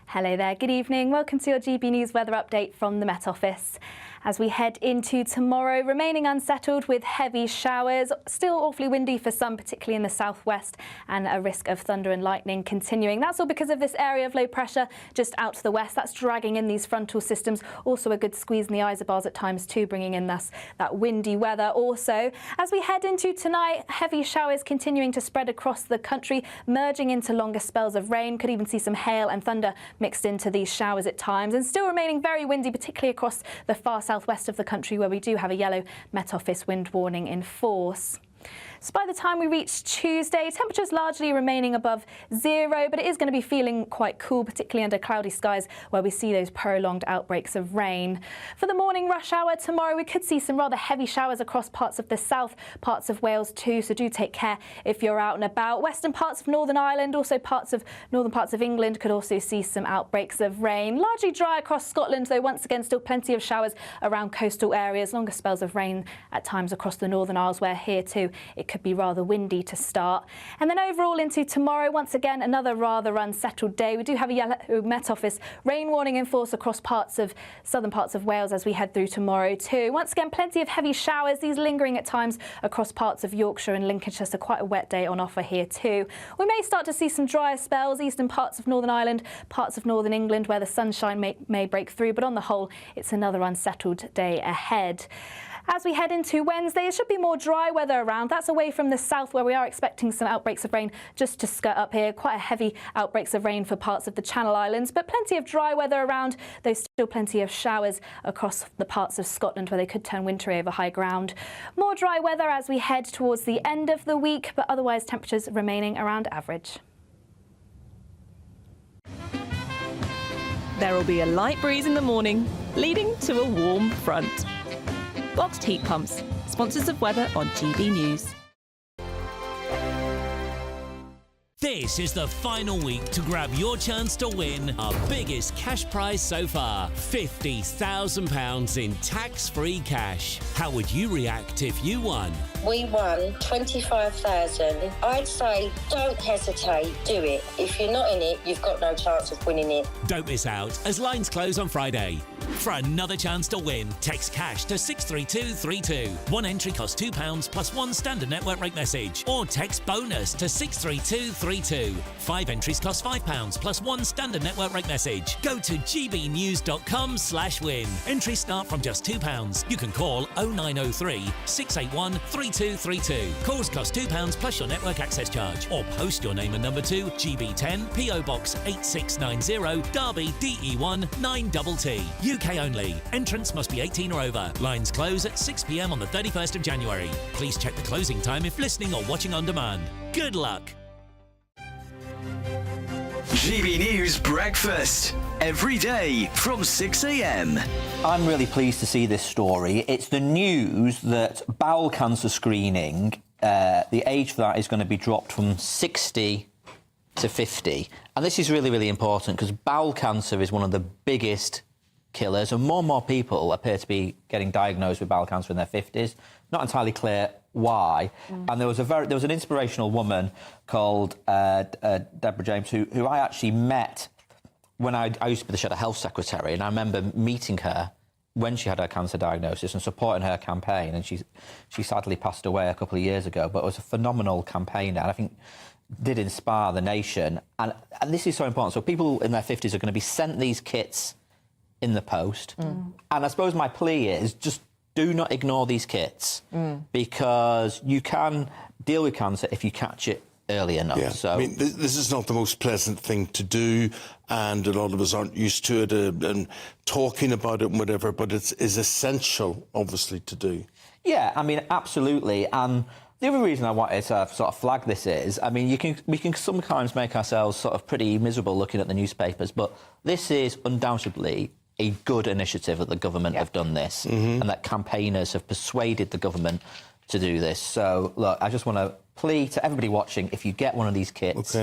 Hello there, good evening. Welcome to your GB News weather update from the Met Office. As we head into tomorrow, remaining unsettled with heavy showers, still awfully windy for some, particularly in the southwest, and a risk of thunder and lightning continuing. That's all because of this area of low pressure just out to the west. That's dragging in these frontal systems. Also a good squeeze in the isobars at times too, bringing in thus that windy weather also. As we head into tonight, heavy showers continuing to spread across the country, merging into longer spells of rain. Could even see some hail and thunder mixed into these showers at times, and still remaining very windy, particularly across the far southwest of the country, where we do have a yellow Met Office wind warning in force. So by the time we reach Tuesday, temperatures largely remaining above zero, but it is going to be feeling quite cool, particularly under cloudy skies where we see those prolonged outbreaks of rain. For the morning rush hour tomorrow, we could see some rather heavy showers across parts of the south, parts of Wales too, so do take care if you're out and about. Western parts of Northern Ireland, also northern parts of England could also see some outbreaks of rain. Largely dry across Scotland, though once again still plenty of showers around coastal areas, longer spells of rain at times across the Northern Isles, where here too it could be rather windy to start. And then overall into tomorrow, once again another rather unsettled day. We do have a yellow Met Office rain warning in force across southern parts of Wales as we head through tomorrow too. Once again plenty of heavy showers, these lingering at times across parts of Yorkshire and Lincolnshire, so quite a wet day on offer here too. We may start to see some drier spells, eastern parts of Northern Ireland, parts of Northern England where the sunshine may break through, but on the whole it's another unsettled day ahead. As we head into Wednesday, it should be more dry weather around. That's away from the south where we are expecting some outbreaks of rain just to skirt up here. Quite a heavy outbreaks of rain for parts of the Channel Islands, but plenty of dry weather around. There's still plenty of showers across the parts of Scotland where they could turn wintry over high ground. More dry weather as we head towards the end of the week, but otherwise temperatures remaining around average. There will be a light breeze in the morning, leading to a warm front. Boxed heat pumps, sponsors of weather on GB News. This is the final week to grab your chance to win our biggest cash prize so far, £50,000 in tax-free cash. How would you react if you won? We won 25,000. I'd say don't hesitate, do it. If you're not in it, you've got no chance of winning it. Don't miss out as lines close on Friday. For another chance to win, text cash to 63232. One entry costs £2 plus one standard network rate message, or text bonus to 63232. 5 entries cost £5 plus one standard network rate message. Go to gbnews.com/win. Entries start from just £2. You can call 0903 681 3232. Calls cost £2 plus your network access charge, or post your name and number to GB10 PO Box 8690 Derby DE1 9TT. UK only. Entrance must be 18 or over. Lines close at 6 p.m. on the 31st of January. Please check the closing time if listening or watching on demand. Good luck. GB News Breakfast, every day from 6 a.m. I'm really pleased to see this story. It's the news that bowel cancer screening, the age for that is going to be dropped from 60 to 50. And this is really, really important because bowel cancer is one of the biggest killers, and more people appear to be getting diagnosed with bowel cancer in their 50s. Not entirely clear why. And there was an inspirational woman called Deborah James who I actually met when I used to be the Shadow Health Secretary, and I remember meeting her when she had her cancer diagnosis and supporting her campaign, and she sadly passed away a couple of years ago, but it was a phenomenal campaign, and I think did inspire the nation. And this is so important. So people in their 50s are going to be sent these kits in the post. And I suppose my plea is just do not ignore these kits, because you can deal with cancer if you catch it early enough. Yeah. So, I mean, this is not the most pleasant thing to do, and a lot of us aren't used to it and talking about it and whatever, but it's essential, obviously, to do. Yeah, I mean, absolutely. And the other reason I wanted to sort of flag this is, I mean, we can sometimes make ourselves sort of pretty miserable looking at the newspapers, but this is undoubtedly a good initiative that the government have done this, and that campaigners have persuaded the government to do this. So, look, I just want to plea to everybody watching, if you get one of these kits,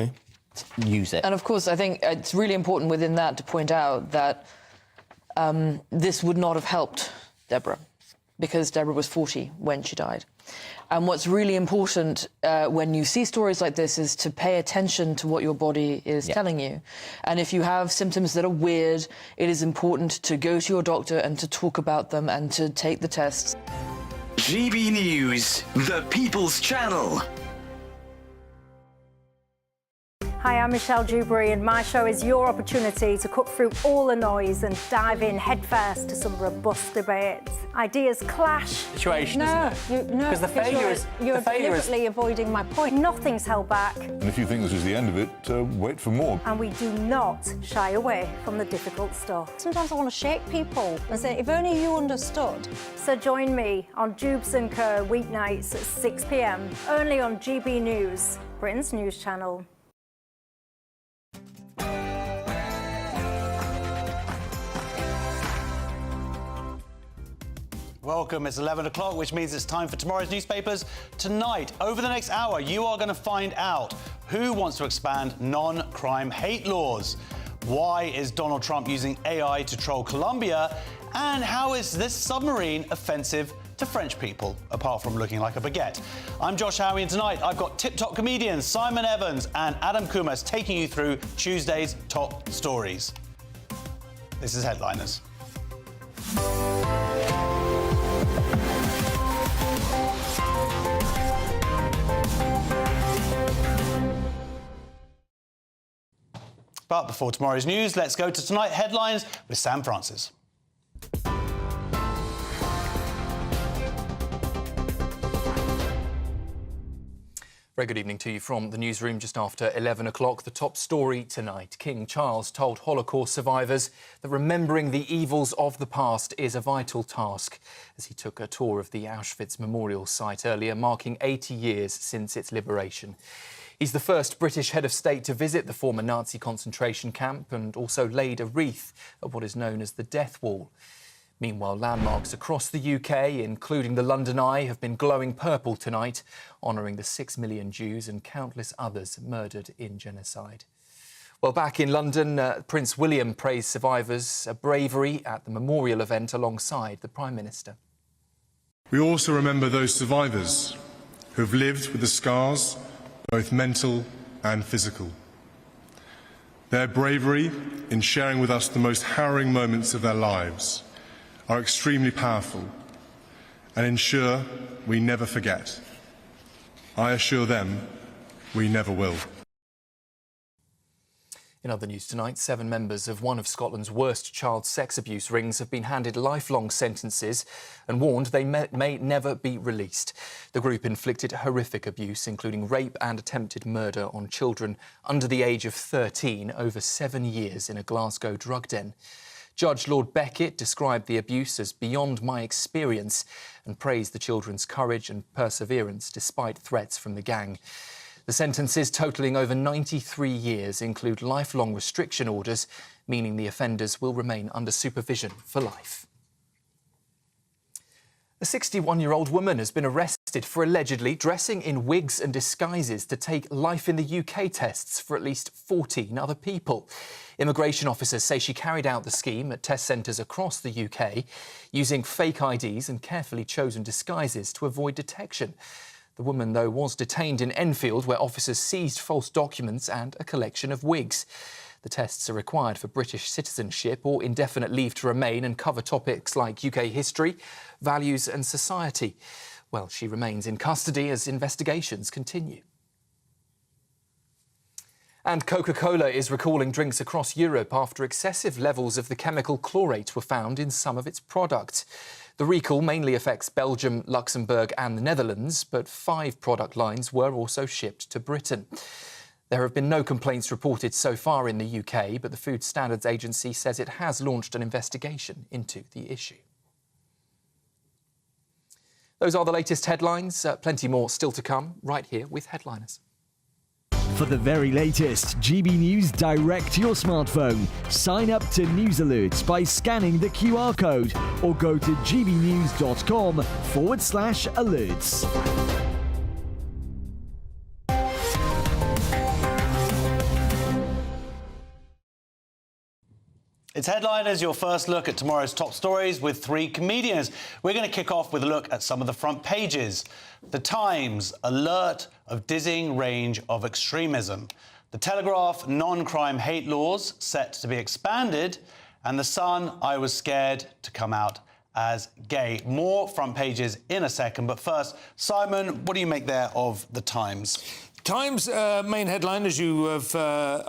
use it. And, of course, I think it's really important within that to point out that this would not have helped Deborah, because Deborah was 40 when she died. And what's really important when you see stories like this is to pay attention to what your body is telling you. And if you have symptoms that are weird, it is important to go to your doctor and to talk about them and to take the tests. GB News, the People's Channel. Hi, I'm Michelle Dewberry, and my show is your opportunity to cut through all the noise and dive in headfirst to some robust debates. Ideas clash. Situation, isn't it? No, because the failure is you're deliberately avoiding my point. Nothing's held back. And if you think this is the end of it, wait for more. And we do not shy away from the difficult stuff. Sometimes I want to shake people and say, if only you understood. So join me on Jubes & Co. weeknights at 6 p.m, only on GB News, Britain's news channel. Welcome, it's 11 o'clock, which means it's time for tomorrow's newspapers. Tonight, over the next hour, you are going to find out who wants to expand non-crime hate laws, why is Donald Trump using AI to troll Colombia, and how is this submarine offensive to French people, apart from looking like a baguette. I'm Josh Howie, and tonight I've got tip-top comedians Simon Evans and Adam Kumas taking you through Tuesday's top stories. This is Headliners. But before tomorrow's news, let's go to Tonight Headlines with Sam Francis. Very good evening to you from the newsroom just after 11 o'clock. The top story tonight. King Charles told Holocaust survivors that remembering the evils of the past is a vital task as he took a tour of the Auschwitz memorial site earlier, marking 80 years since its liberation. He's the first British head of state to visit the former Nazi concentration camp and also laid a wreath at what is known as the Death Wall. Meanwhile, landmarks across the UK, including the London Eye, have been glowing purple tonight, honouring the 6 million Jews and countless others murdered in genocide. Well, back in London, Prince William praised survivors' bravery at the memorial event alongside the Prime Minister. We also remember those survivors who have lived with the scars, both mental and physical. Their bravery in sharing with us the most harrowing moments of their lives are extremely powerful and ensure we never forget. I assure them we never will. In other news tonight, 7 members of one of Scotland's worst child sex abuse rings have been handed lifelong sentences and warned they may never be released. The group inflicted horrific abuse, including rape and attempted murder on children under the age of 13 over 7 years in a Glasgow drug den. Judge Lord Beckett described the abuse as beyond my experience and praised the children's courage and perseverance despite threats from the gang. The sentences, totalling over 93 years, include lifelong restriction orders, meaning the offenders will remain under supervision for life. A 61-year-old woman has been arrested for allegedly dressing in wigs and disguises to take Life in the UK tests for at least 14 other people. Immigration officers say she carried out the scheme at test centres across the UK, using fake IDs and carefully chosen disguises to avoid detection. The woman, though, was detained in Enfield, where officers seized false documents and a collection of wigs. The tests are required for British citizenship or indefinite leave to remain and cover topics like UK history, values and society. Well, she remains in custody as investigations continue. And Coca-Cola is recalling drinks across Europe after excessive levels of the chemical chlorate were found in some of its products. The recall mainly affects Belgium, Luxembourg and the Netherlands, but 5 product lines were also shipped to Britain. There have been no complaints reported so far in the UK, but the Food Standards Agency says it has launched an investigation into the issue. Those are the latest headlines. Plenty more still to come right here with Headliners. For the very latest GB News direct to your smartphone, sign up to News Alerts by scanning the QR code or go to gbnews.com/alerts. It's Headliners, your first look at tomorrow's top stories with 3 comedians. We're going to kick off with a look at some of the front pages. The Times, alert of dizzying range of extremism. The Telegraph, non-crime hate laws set to be expanded. And The Sun, I was scared to come out as gay. More front pages in a second, but first, Simon, what do you make there of The Times? Times main headline, as you have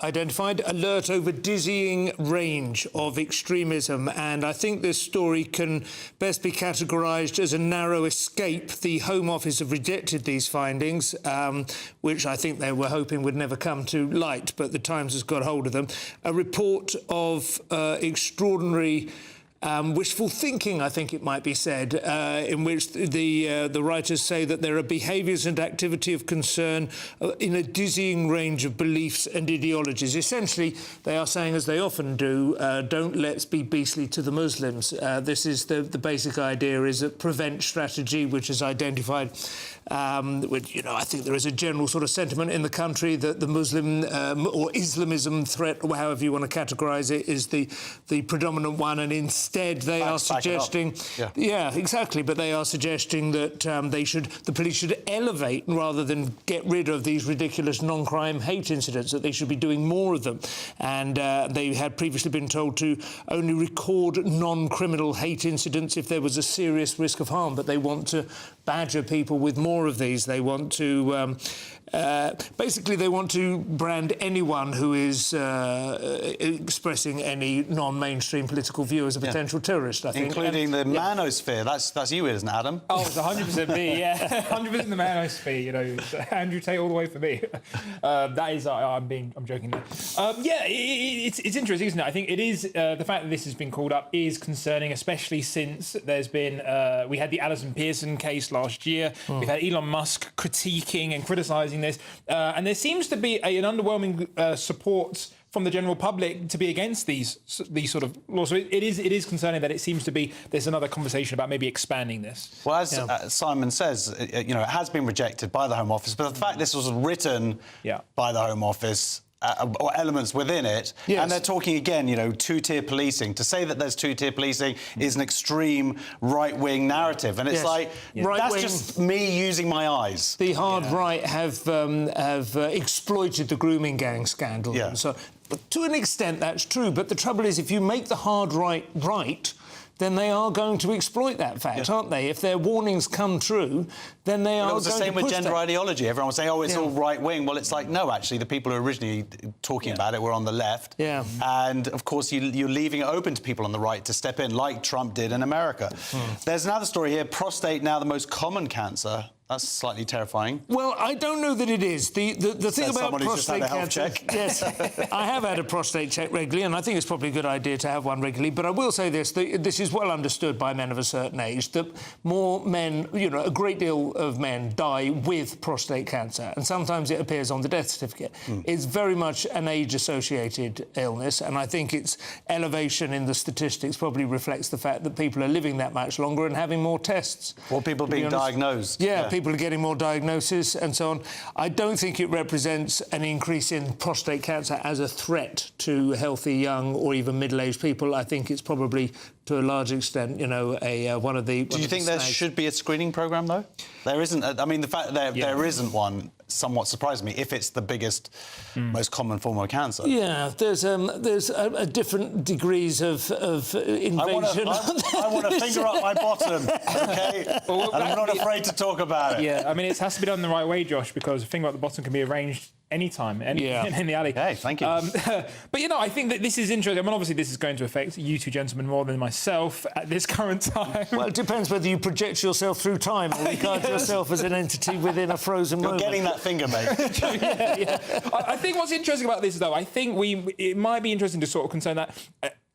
identified, alert over dizzying range of extremism. And I think this story can best be categorised as a narrow escape. The Home Office have rejected these findings, which I think they were hoping would never come to light, but the Times has got hold of them. A report of extraordinary wishful thinking, I think it might be said, in which the writers say that there are behaviours and activity of concern in a dizzying range of beliefs and ideologies. Essentially, they are saying, as they often do, don't let's be beastly to the Muslims. This is the basic idea is a prevent strategy, which is identified, which, I think there is a general sort of sentiment in the country that the Muslim or Islamism threat, or however you want to categorise it, is the predominant one, and instead they are suggesting, exactly, but they are suggesting that the police should elevate rather than get rid of these ridiculous non-crime hate incidents, that they should be doing more of them. And they had previously been told to only record non-criminal hate incidents if there was a serious risk of harm, but they want to badger people with more of these. They want to basically they want to brand anyone who is expressing any non-mainstream political view as a potential terrorist, I think. Including the manosphere. That's you, isn't it, Adam? Oh, it's 100% me, yeah. 100% the manosphere, It's Andrew Tate all the way for me. That is, I'm joking there. It's interesting, isn't it? I think it is, the fact that this has been called up is concerning, especially since there's been, we had the Alison Pearson case last year. We've had Elon Musk critiquing and criticising this. And there seems to be an underwhelming support from the general public to be against these sort of laws. So it is concerning that it seems to be there's another conversation about maybe expanding this. Well, as Simon says, it has been rejected by the Home Office, but the fact this was written by the Home Office, or elements within it, and they're talking again, two-tier policing. To say that there's two-tier policing is an extreme right-wing narrative, and it's that's just me using my eyes. The hard right have exploited the grooming gang scandal. Yeah. So, but to an extent, that's true. But the trouble is, if you make the hard right, then they are going to exploit that fact, aren't they? If their warnings come true, then they are going to push that. It was the same with gender ideology. Everyone was saying, it's all right-wing. Well, it's like, no, actually, the people who were originally talking about it were on the left. Yeah. And, of course, you're leaving it open to people on the right to step in, like Trump did in America. There's another story here. Prostate now the most common cancer. That's slightly terrifying. Well, I don't know that it is. The thing about prostate cancer... Yes, I have had a prostate check regularly, and I think it's probably a good idea to have one regularly. But I will say this, this is well understood by men of a certain age, that more men, a great deal of men die with prostate cancer, and sometimes it appears on the death certificate. It's very much an age-associated illness, and I think its elevation in the statistics probably reflects the fact that people are living that much longer and having more tests. Or people being diagnosed. Yeah, people are getting more diagnosis and so on. I don't think it represents an increase in prostate cancer as a threat to healthy young or even middle-aged people. I think it's probably, to a large extent, one of the... Do you think there should be a screening programme, though? There isn't. I mean, the fact that there isn't one somewhat surprised me, if it's the biggest, most common form of cancer. Yeah, there's a different degrees of invasion. I want to finger up my bottom, OK? And I'm not afraid to talk about it. Yeah, I mean, it has to be done the right way, Josh, because a finger up the bottom can be arranged anytime, in the alley. Hey, thank you. But, I think that this is interesting. I mean, obviously, this is going to affect you two gentlemen more than myself at this current time. Well, it depends whether you project yourself through time or regard yourself as an entity within a frozen moment. You're getting that finger, mate. I think what's interesting about this, though, I think it might be interesting to sort of concern that...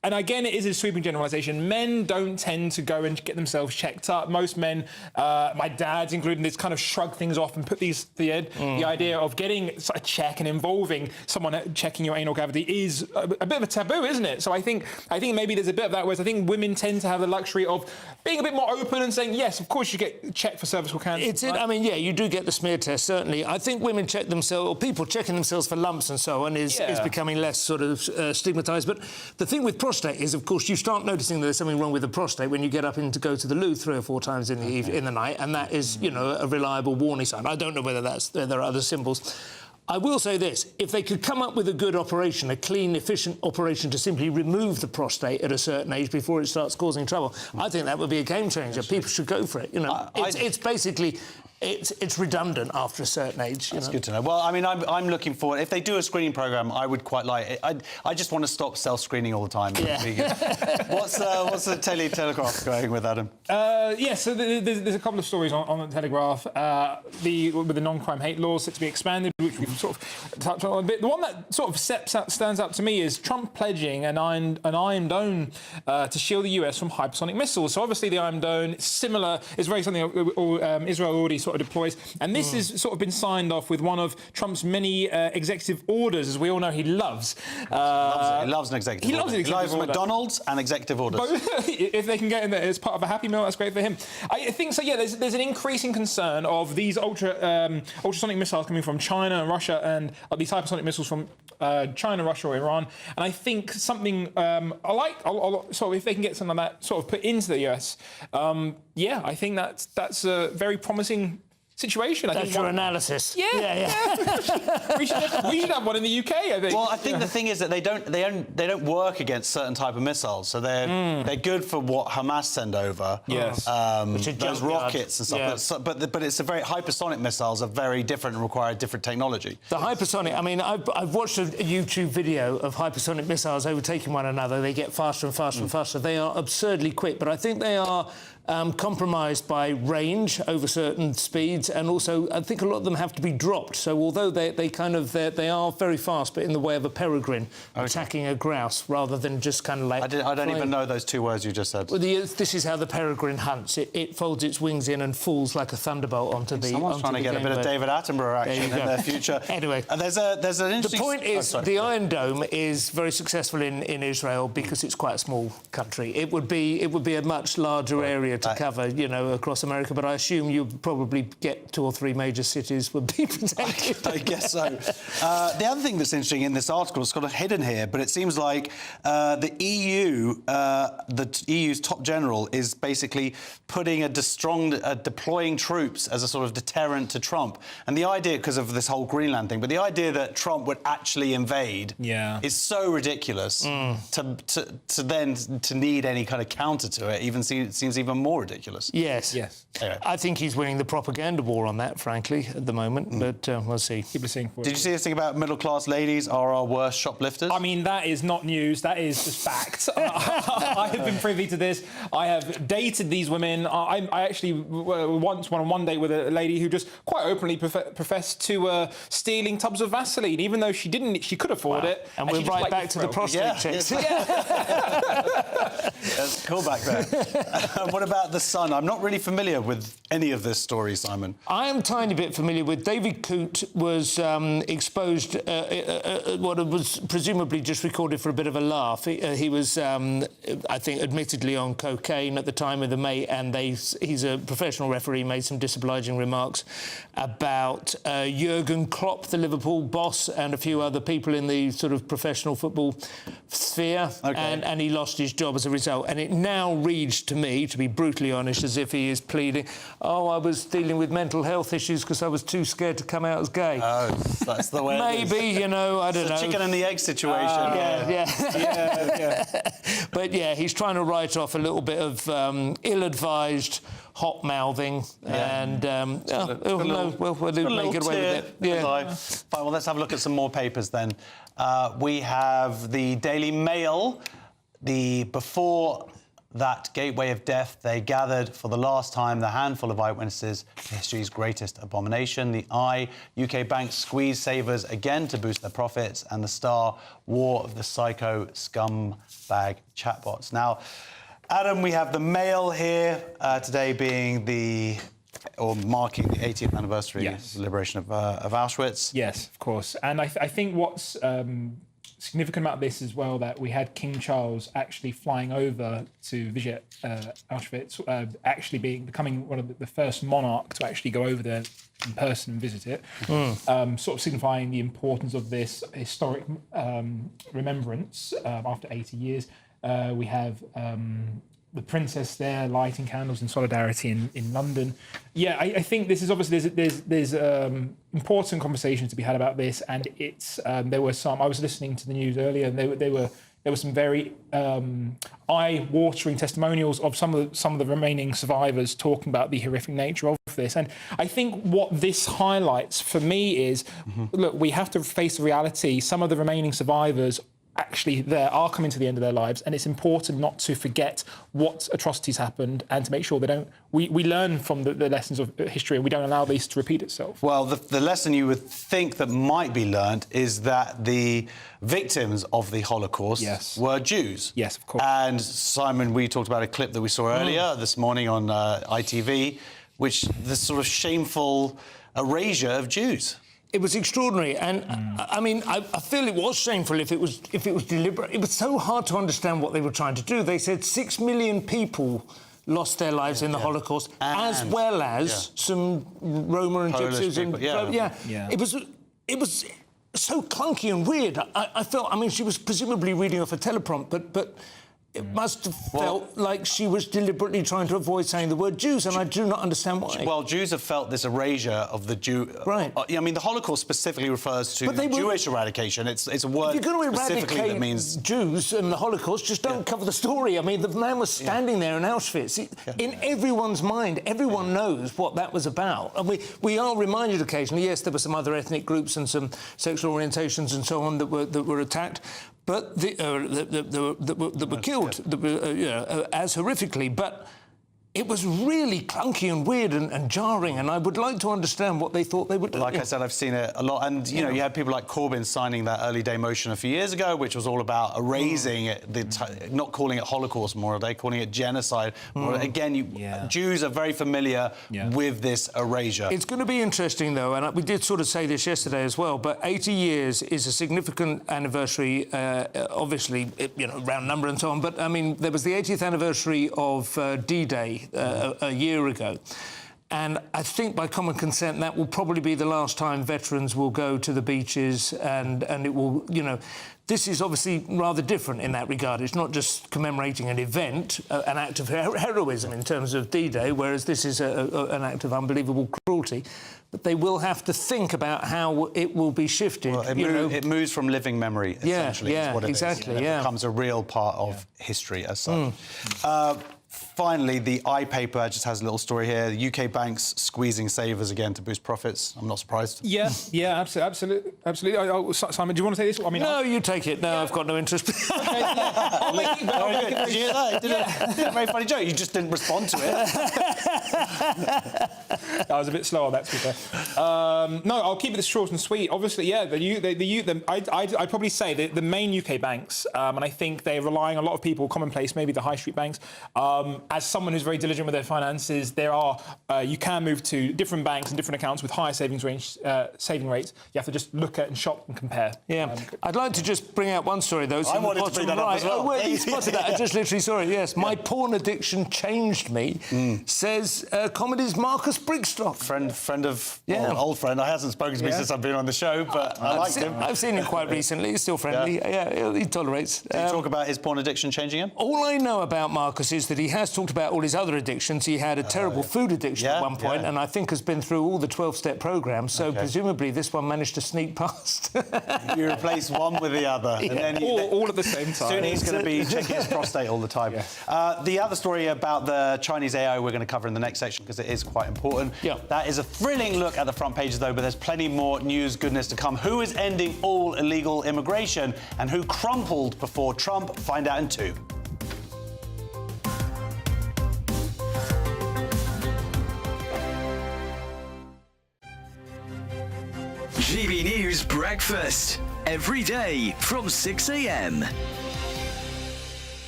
And again, it is a sweeping generalisation. Men don't tend to go and get themselves checked up. Most men, my dad's including this, kind of shrug things off and put these to the head. The idea of getting a check and involving someone checking your anal cavity is a bit of a taboo, isn't it? So I think maybe there's a bit of that, whereas I think women tend to have the luxury of being a bit more open and saying, yes, of course you get checked for cervical cancer. I mean, yeah, you do get the smear test, certainly. I think women check themselves, or people checking themselves for lumps and so on, is becoming less sort of stigmatised. But the thing with prostate prostate is, of course, you start noticing there's something wrong with the prostate when you get up in to go to the loo 3 or 4 times in the night, and that is, you know, a reliable warning sign. I don't know whether there are other symbols. I will say this, if they could come up with a good operation, a clean, efficient operation to simply remove the prostate at a certain age before it starts causing trouble, I think that would be a game changer. People should go for it. You know, it's basically... It's redundant after a certain age. That's good to know. Well, I mean, I'm looking forward. If they do a screening programme, I would quite like it. I just want to stop self-screening all the time. Yeah. What's the Telegraph going with, Adam? So there's a couple of stories on the Telegraph. With the non-crime hate laws set to be expanded, which we've sort of touched on a bit. The one that sort of stands out to me is Trump pledging an Iron Dome to shield the US from hypersonic missiles. So obviously the Iron Dome, similar, is very something Israel already sort of deploys, and this has sort of been signed off with one of Trump's many executive orders, as we all know he loves. He loves an executive order. He loves McDonald's and executive orders. If they can get in there as part of a Happy Meal, that's great for him. I think so. Yeah, there's an increasing concern of these ultrasonic missiles coming from China and Russia, and these hypersonic missiles from China, Russia, or Iran. And I think something so if they can get something like that sort of put into the US, I think that's a very promising situation. That's your analysis. Yeah. we should have one in the UK, I think. Well, I think the thing is that they don't work against certain type of missiles, so they're good for what Hamas send over. Yes. Those rockets and stuff. Yeah. But it's a very hypersonic missiles are very different and require different technology. The hypersonic. I mean, I've watched a YouTube video of hypersonic missiles overtaking one another. They get faster and faster and faster. They are absurdly quick, but I think they are compromised by range over certain speeds, and also I think a lot of them have to be dropped. So although they are very fast, but in the way of a peregrine attacking a grouse rather than just kind of like... I don't even know those 2 words you just said. Well, this is how the peregrine hunts. It folds its wings in and falls like a thunderbolt onto the... Someone's trying to get a bit of David Attenborough action in their future. Anyway, there's an interesting... The point is, the Iron Dome is very successful in Israel because it's quite a small country. It would be a much larger area to cover, you know, across America, but I assume you probably get 2 or 3 major cities would be protected. I guess so. The other thing that's interesting in this article is kind of hidden here, but it seems like the EU's top general is basically putting deploying troops as a sort of deterrent to Trump. And the idea, because of this whole Greenland thing, but the idea that Trump would actually invade is so ridiculous to need any kind of counter to it seems even more ridiculous. Yes. Anyway. I think he's winning the propaganda war on that, frankly, at the moment, but we'll see. Keep listening. Did you see this thing about middle-class ladies are our worst shoplifters? I mean, that is not news. That is just fact. I have been privy to this. I have dated these women. I actually once went on one date with a lady who just quite openly professed to stealing tubs of Vaseline, even though she could afford it. And we're right back to the prostate checks. That's cool back there. What about the Sun? I'm not really familiar with any of this story, Simon. I am a tiny bit familiar with. David Coote was exposed what was presumably just recorded for a bit of a laugh. He was, I think, admittedly on cocaine at the time of the mate, and he's a professional referee, made some disobliging remarks about Jurgen Klopp, the Liverpool boss, and a few other people in the sort of professional football sphere, and he lost his job as a result. And it now reads to me, to be brutally honest, as if he is pleading, I was dealing with mental health issues because I was too scared to come out as gay. Oh, that's the way Maybe, it is. you know, I don't know. It's a chicken and the egg situation. Yeah. But, yeah, he's trying to write off a little bit of ill-advised hot-mouthing, and we'll make it away with it. Yeah. Fine, well, let's have a look at some more papers then. We have the Daily Mail. Before that gateway of death, they gathered for the last time the handful of eyewitnesses to history's greatest abomination. The UK banks squeeze savers again to boost their profits, and the Star, war of the psycho scumbag chatbots. Now, Adam, we have the Mail here today being marking the 80th anniversary of the liberation of Auschwitz. Yes, of course. And I think what's significant about this as well that we had King Charles actually flying over to visit Auschwitz, actually becoming one of the first monarch to actually go over there in person and visit it, sort of signifying the importance of this historic remembrance after 80 years. We have the princess there lighting candles in solidarity in London. Yeah, I think this is obviously there's important conversations to be had about this, and it's there were some. I was listening to the news earlier, and there were some very eye-watering testimonials of some of the remaining survivors talking about the horrific nature of this. And I think what this highlights for me is, look, we have to face the reality. Some of the remaining survivors actually there are coming to the end of their lives, and it's important not to forget what atrocities happened and to make sure we learn from the lessons of history and we don't allow this to repeat itself. Well, the lesson you would think that might be learned is that the victims of the Holocaust were Jews. Yes, of course. And Simon, we talked about a clip that we saw earlier this morning on ITV, which the sort of shameful erasure of Jews. It was extraordinary, and I mean, I feel it was shameful if it was deliberate. It was so hard to understand what they were trying to do. They said 6 million people lost their lives in the Holocaust, as well as some Roma and Polish Gypsies. people, It was so clunky and weird. I felt. I mean, she was presumably reading off a teleprompt, but it must have felt like she was deliberately trying to avoid saying the word Jews, and I do not understand why. Well, Jews have felt this erasure of the Jew. Right. I mean, the Holocaust specifically refers to Jewish eradication. It's a word if you're going to specifically eradicate that means Jews and the Holocaust, just don't cover the story. I mean, the man was standing there in Auschwitz. In everyone's mind, everyone knows what that was about. And we are reminded occasionally, yes, there were some other ethnic groups and some sexual orientations and so on that were attacked, but that were killed as horrifically. But it was really clunky and weird and jarring, and I would like to understand what they thought they would do. Like I said, I've seen it a lot. And, you know, you had people like Corbyn signing that early day motion a few years ago, which was all about erasing it, not calling it Holocaust Memorial Day, calling it genocide. Again, Jews are very familiar with this erasure. It's going to be interesting, though, and we did sort of say this yesterday as well, but 80 years is a significant anniversary, obviously, round number and so on, but, I mean, there was the 80th anniversary of D-Day a year ago. And I think by common consent that will probably be the last time veterans will go to the beaches, and it will, this is obviously rather different in that regard. It's not just commemorating an event, an act of heroism in terms of D-Day, whereas this is an act of unbelievable cruelty. But they will have to think about how it will be shifted. Well, it moves from living memory, essentially, is what it is. It becomes a real part of history as such. Finally, the iPaper just has a little story here. The UK banks squeezing savers again to boost profits. I'm not surprised. Yeah, absolutely. Simon, do you want to take this? I mean, no, you take it. No, I've got no interest. Did you hear that? Did a very funny joke. You just didn't respond to it. I was a bit slow on that, to be fair. No, I'll keep it short and sweet. Obviously, I'd probably say the main UK banks, and I think they're relying on a lot of people, commonplace, maybe the high street banks. As someone who's very diligent with their finances, you can move to different banks and different accounts with higher saving rates. You have to just look at and shop and compare. Yeah. I'd like to just bring out one story, though. I wanted to bring that up as well. Oh, well, you spotted that. I just literally saw it, yes. My porn addiction changed me, says comedy's Marcus Brigstock. Friend of... old friend. He hasn't spoken to me since I've been on the show, but I liked him. I've seen him quite recently. He's still friendly. Yeah, he tolerates. Did you talk about his porn addiction changing him? All I know about Marcus is that he has talked about all his other addictions. He had a terrible food addiction at one point, and I think has been through all the 12-step programmes, so presumably this one managed to sneak past. You replace one with the other. And then all at the same time. Soon he's going to be checking his prostate all the time. The other story about the Chinese AI we're going to cover in the next section, because it is quite important. That is a thrilling look at the front pages, though, but there's plenty more news goodness to come. Who is ending all illegal immigration, and who crumpled before Trump? Find out in 2. GB News Breakfast. Every day from 6 a.m.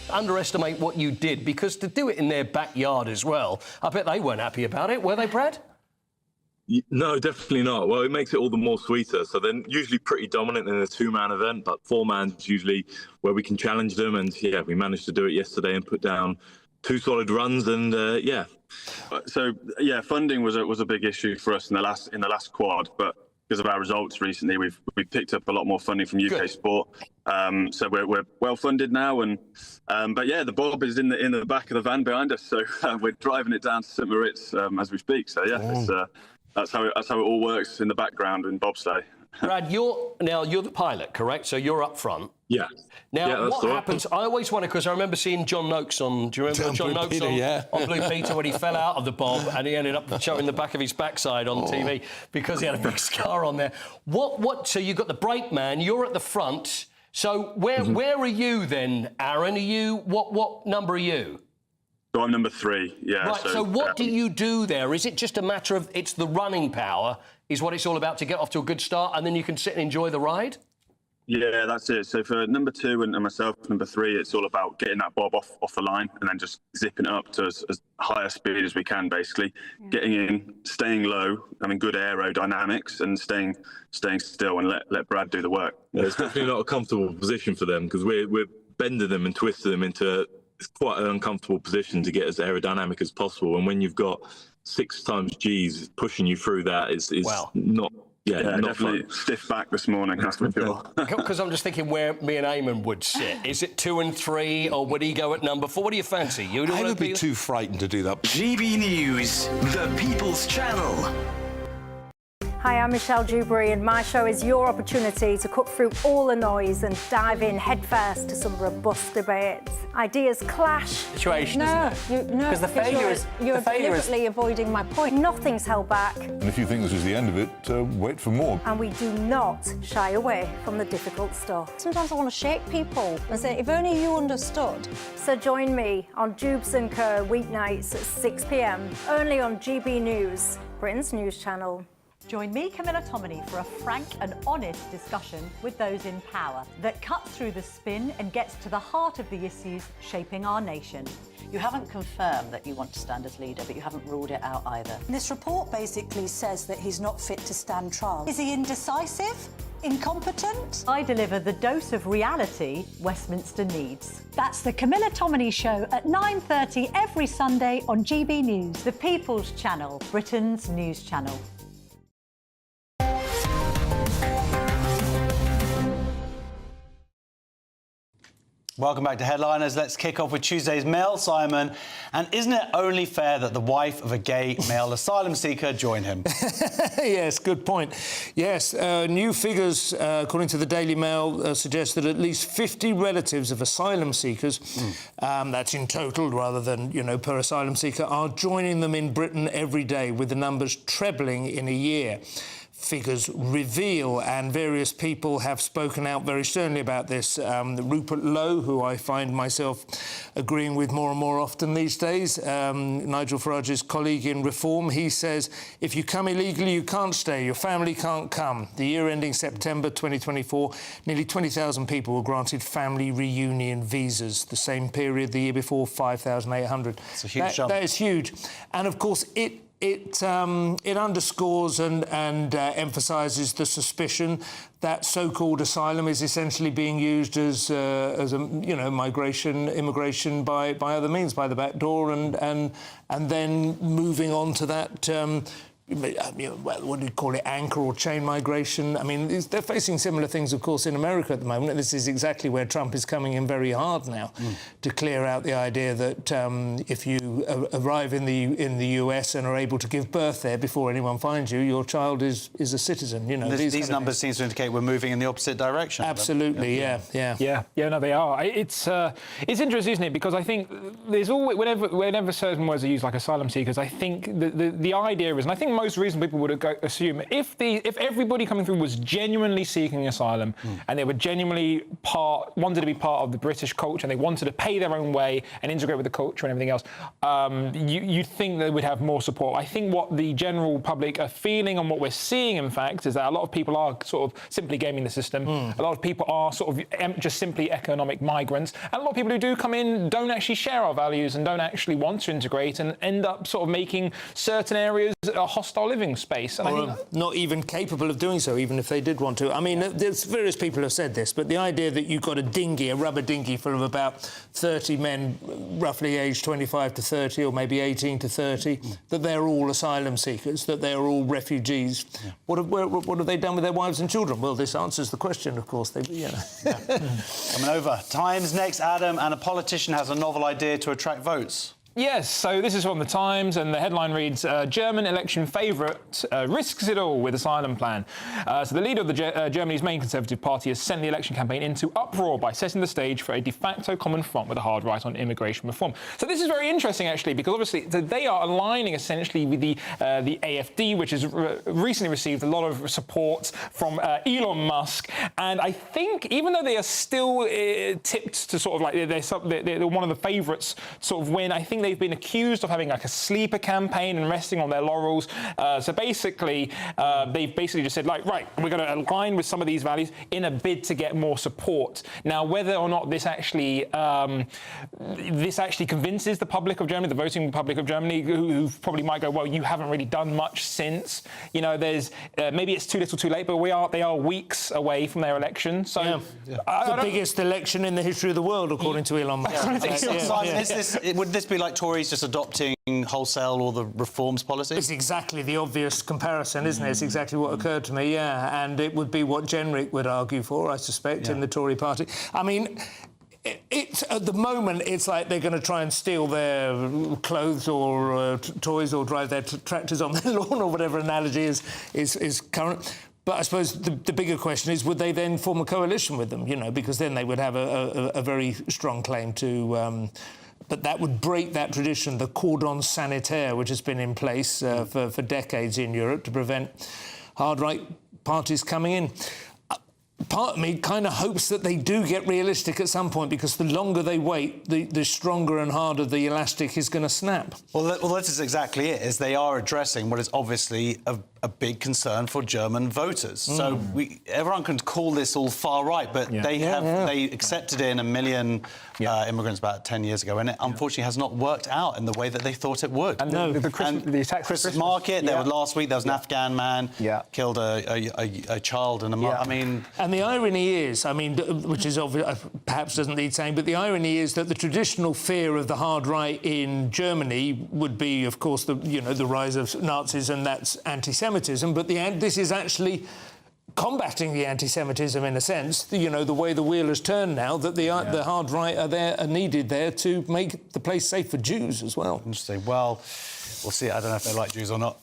Underestimate what you did, because to do it in their backyard as well, I bet they weren't happy about it, were they, Brad? No, definitely not. Well, it makes it all the more sweeter. So they're usually pretty dominant in a two-man event, but four-man's usually where we can challenge them. And yeah, we managed to do it yesterday and put down 2 solid runs. And yeah. So yeah, funding was a big issue for us in the last quad, but because of our results recently, we've picked up a lot more funding from UK Sport. So we're well funded now, and but yeah, the bob is in the back of the van behind us, so we're driving it down to St Moritz as we speak. So yeah, that's how it all works in the background in bobsleigh. Brad, you're the pilot, correct? So you're up front. Yeah. Now, what happens? I always wonder, because I remember seeing John Noakes on. Do you remember John Noakes on Blue Peter when he fell out of the bob and he ended up showing the back of his backside on TV because he had a big scar on there? So you've got the brake man. You're at the front. So where are you then, Aaron? Are you what number are you? So I'm number 3. Yeah. Right. So what do you do there? Is it just a matter of it's the running power is what it's all about to get off to a good start, and then you can sit and enjoy the ride? Yeah, that's it. So for number 2 and myself, number 3, it's all about getting that bob off the line and then just zipping it up to as high a speed as we can, basically. Getting in, staying low, having good aerodynamics and staying still and let Brad do the work. Yeah, it's definitely not a comfortable position for them because we're bending them and twisting them into quite an uncomfortable position to get as aerodynamic as possible. And when you've got 6 times G's pushing you through that is not... Yeah, not definitely fun. Stiff back this morning, that's for sure. Because I'm just thinking where me and Eamon would sit. Is it 2 and 3, or would he go at number 4? What do you fancy? I would be too frightened to do that. GB News, the People's Channel. Hi, I'm Michelle Dewberry, and my show is your opportunity to cut through all the noise and dive in headfirst to some robust debates. Ideas clash. Situation, isn't it? Because the failure is... You're deliberately avoiding my point. Nothing's held back. And if you think this is the end of it, wait for more. And we do not shy away from the difficult stuff. Sometimes I want to shake people and say, if only you understood. So join me on Jubes & Co. weeknights at 6 p.m, only on GB News, Britain's news channel. Join me, Camilla Tominey, for a frank and honest discussion with those in power that cuts through the spin and gets to the heart of the issues shaping our nation. You haven't confirmed that you want to stand as leader, but you haven't ruled it out either. This report basically says that he's not fit to stand trial. Is he indecisive? Incompetent? I deliver the dose of reality Westminster needs. That's the Camilla Tominey Show at 9:30 every Sunday on GB News, the People's Channel, Britain's news channel. Welcome back to Headliners. Let's kick off with Tuesday's mail, Simon. And isn't it only fair that the wife of a gay male asylum seeker joined him? Yes, good point. Yes, new figures, according to the Daily Mail, suggest that at least 50 relatives of asylum seekers, that's in total rather than, per asylum seeker, are joining them in Britain every day, with the numbers trebling in a year. Figures reveal, and various people have spoken out very sternly about this. Rupert Lowe, who I find myself agreeing with more and more often these days, Nigel Farage's colleague in Reform, he says, if you come illegally, you can't stay, your family can't come. The year ending September 2024, nearly 20,000 people were granted family reunion visas. The same period the year before, 5,800. It's a huge jump. That is huge. And, of course, it underscores and emphasises the suspicion that so-called asylum is essentially being used as a immigration by other means, by the back door, and then moving on to that. What do you call it, anchor or chain migration? I mean, they're facing similar things, of course, in America at the moment. And this is exactly where Trump is coming in very hard now to clear out the idea that if you arrive in the US and are able to give birth there before anyone finds you, your child is a citizen. These numbers seem to indicate we're moving in the opposite direction. Absolutely, yeah. No, they are. It's interesting, isn't it? Because I think there's always, whenever certain words are used, like asylum seekers, I think the idea is, and I think most reasonable people would assume if everybody coming through was genuinely seeking asylum and they were genuinely wanted to be part of the British culture and they wanted to pay their own way and integrate with the culture and everything else, you'd think they would have more support. I think what the general public are feeling and what we're seeing, in fact, is that a lot of people are sort of simply gaming the system. A lot of people are sort of just simply economic migrants. And a lot of people who do come in don't actually share our values and don't actually want to integrate and end up sort of making certain areas a hostile living space. And or not even capable of doing so, even if they did want to. I mean, there's various people have said this, but the idea that you've got a dinghy, a rubber dinghy full of about 30 men, roughly aged 25 to 30, or maybe 18 to 30, that they're all asylum seekers, that they're all refugees. Yeah. What have they done with their wives and children? Well, this answers the question, of course. Coming over. Times next, Adam, and a politician has a novel idea to attract votes. Yes, so this is from The Times, and the headline reads, German election favourite risks it all with asylum plan. So the leader of Germany's main Conservative Party has sent the election campaign into uproar by setting the stage for a de facto common front with a hard right on immigration reform. So this is very interesting, actually, because obviously they are aligning essentially with the AfD, which has recently received a lot of support from Elon Musk. And I think, even though they are still tipped to sort of like they're one of the favourites sort of win, I think they've been accused of having like a sleeper campaign and resting on their laurels. So basically, they've basically just said, like, right, we're going to align with some of these values in a bid to get more support. Now, whether or not this actually convinces the public of Germany, the voting public of Germany, who probably might go, well, you haven't really done much since. You know, there's maybe it's too little, too late, but they are weeks away from their election. So the biggest election in the history of the world, according to Elon Musk. Simon, would this be like Tories just adopting wholesale all the reforms policy? It's exactly the obvious comparison, isn't it? It's exactly what occurred to me, and it would be what Jenrick would argue for, I suspect, in the Tory party. I mean, it's at the moment, it's like they're going to try and steal their clothes or toys or drive their tractors on their lawn, or whatever analogy is current. But I suppose the bigger question is, would they then form a coalition with them? You know, because then they would have a very strong claim to... but that would break that tradition, the cordon sanitaire, which has been in place for decades in Europe to prevent hard-right parties coming in. Part of me kind of hopes that they do get realistic at some point, because the longer they wait, the stronger and harder the elastic is going to snap. Well, this is exactly it, is they are addressing what is obviously a big concern for German voters. So everyone can call this all far right, but they accepted in 1 million immigrants about 10 years ago, and it unfortunately has not worked out in the way that they thought it would. And the Christmas market, last week there was an Afghan man killed a child and a mother. I mean... And the irony is, I mean, which is obvious, perhaps doesn't need saying, but the irony is that the traditional fear of the hard right in Germany would be, of course, the rise of Nazis, and that's anti-Semitism. But this is actually combating the anti-Semitism in a sense. The way the wheel has turned now, that the hard right are needed there to make the place safe for Jews as well. Interesting. Well, we'll see. I don't know if they like Jews or not.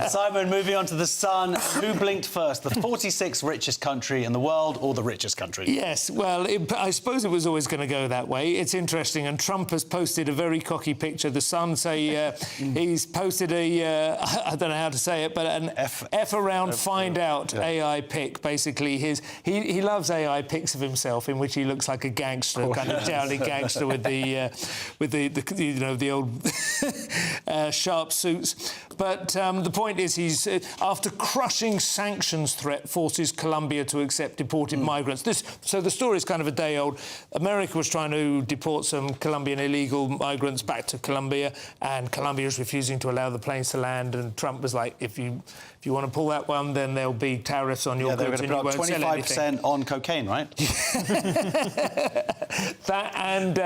Simon, moving on to The Sun. Who blinked first? The 46th richest country in the world, or the richest country? Yes, well, I suppose it was always going to go that way. It's interesting, and Trump has posted a very cocky picture. The Sun say he's posted I don't know how to say it, but an F around find out AI pic. Basically, he loves AI pics of himself in which he looks like a gangster, kind of jowly gangster with the old sharp suits. But the point is, he's after crushing sanctions threat, forces Colombia to accept deported migrants. So the story is kind of a day old. America was trying to deport some Colombian illegal migrants back to Colombia, and Colombia is refusing to allow the planes to land. And Trump was like, if you want to pull that one, then there'll be tariffs on your goods, and you won't sell anything. 25% on cocaine, right? That and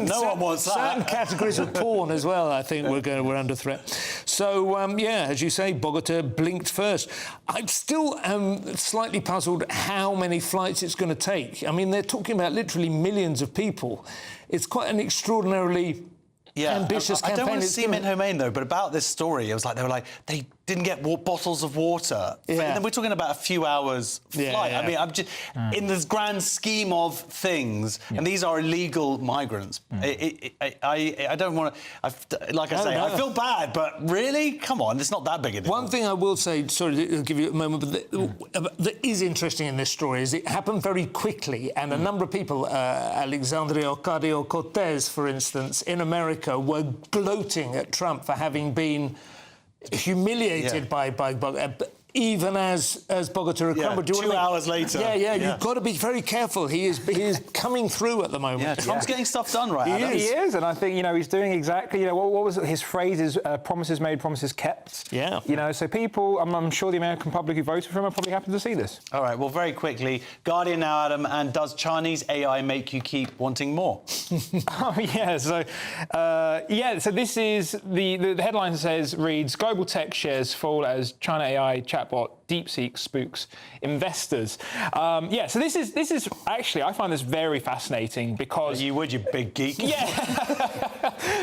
no one wants that. Certain categories of porn as well, I think, we're under threat. So, as you say, Bogota blinked first. I still am slightly puzzled how many flights it's going to take. I mean, they're talking about literally millions of people. It's quite an extraordinarily ambitious campaign. I don't want to seem inhumane, though, but about this story, it was like they didn't get bottles of water. And then we're talking about a few hours flight. I mean, I'm just in the grand scheme of things, and these are illegal migrants. I don't want to. Like I say, I feel bad, but really, come on, it's not that big a deal. One thing I will say, sorry to give you a moment, but that is interesting in this story is it happened very quickly, and a number of people, Alexandria Ocasio-Cortez, for instance, in America, were gloating at Trump for having been humiliated by even as Bogota crumbled. 2 hours later. Yeah, you've got to be very careful. He is coming through at the moment. Yeah, Trump's getting stuff done, right? He is, and I think, you know, he's doing exactly, you know, what was his phrase is promises made, promises kept. Yeah. You know, so people, I'm sure the American public who voted for him are probably happy to see this. All right, well, very quickly, Guardian now, Adam, and does Chinese AI make you keep wanting more? Oh, yeah, so this is, the headline reads, global tech shares fall as China AI chatbot DeepSeek spooks investors. So this is actually, I find this very fascinating because... You big geek. Yeah.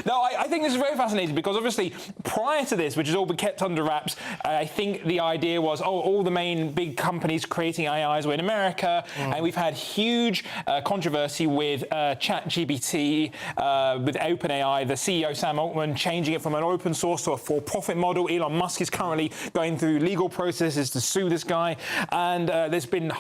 No, I think this is very fascinating because obviously prior to this, which has all been kept under wraps, I think the idea was, all the main big companies creating AIs were in America, and we've had huge controversy with ChatGPT, with OpenAI, the CEO Sam Altman changing it from an open source to a for-profit model. Elon Musk is currently going through legal processes to sue this guy, and there's been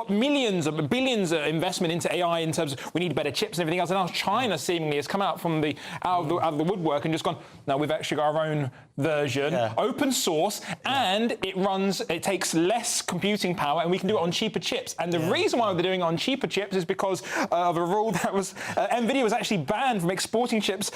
millions of billions of investment into AI in terms of we need better chips and everything else. And now China seemingly has come out from out of the woodwork and just gone, no, we've actually got our own version, open source, and it takes less computing power, and we can do it on cheaper chips. And the reason why they're doing it on cheaper chips is because of a rule that was NVIDIA was actually banned from exporting chips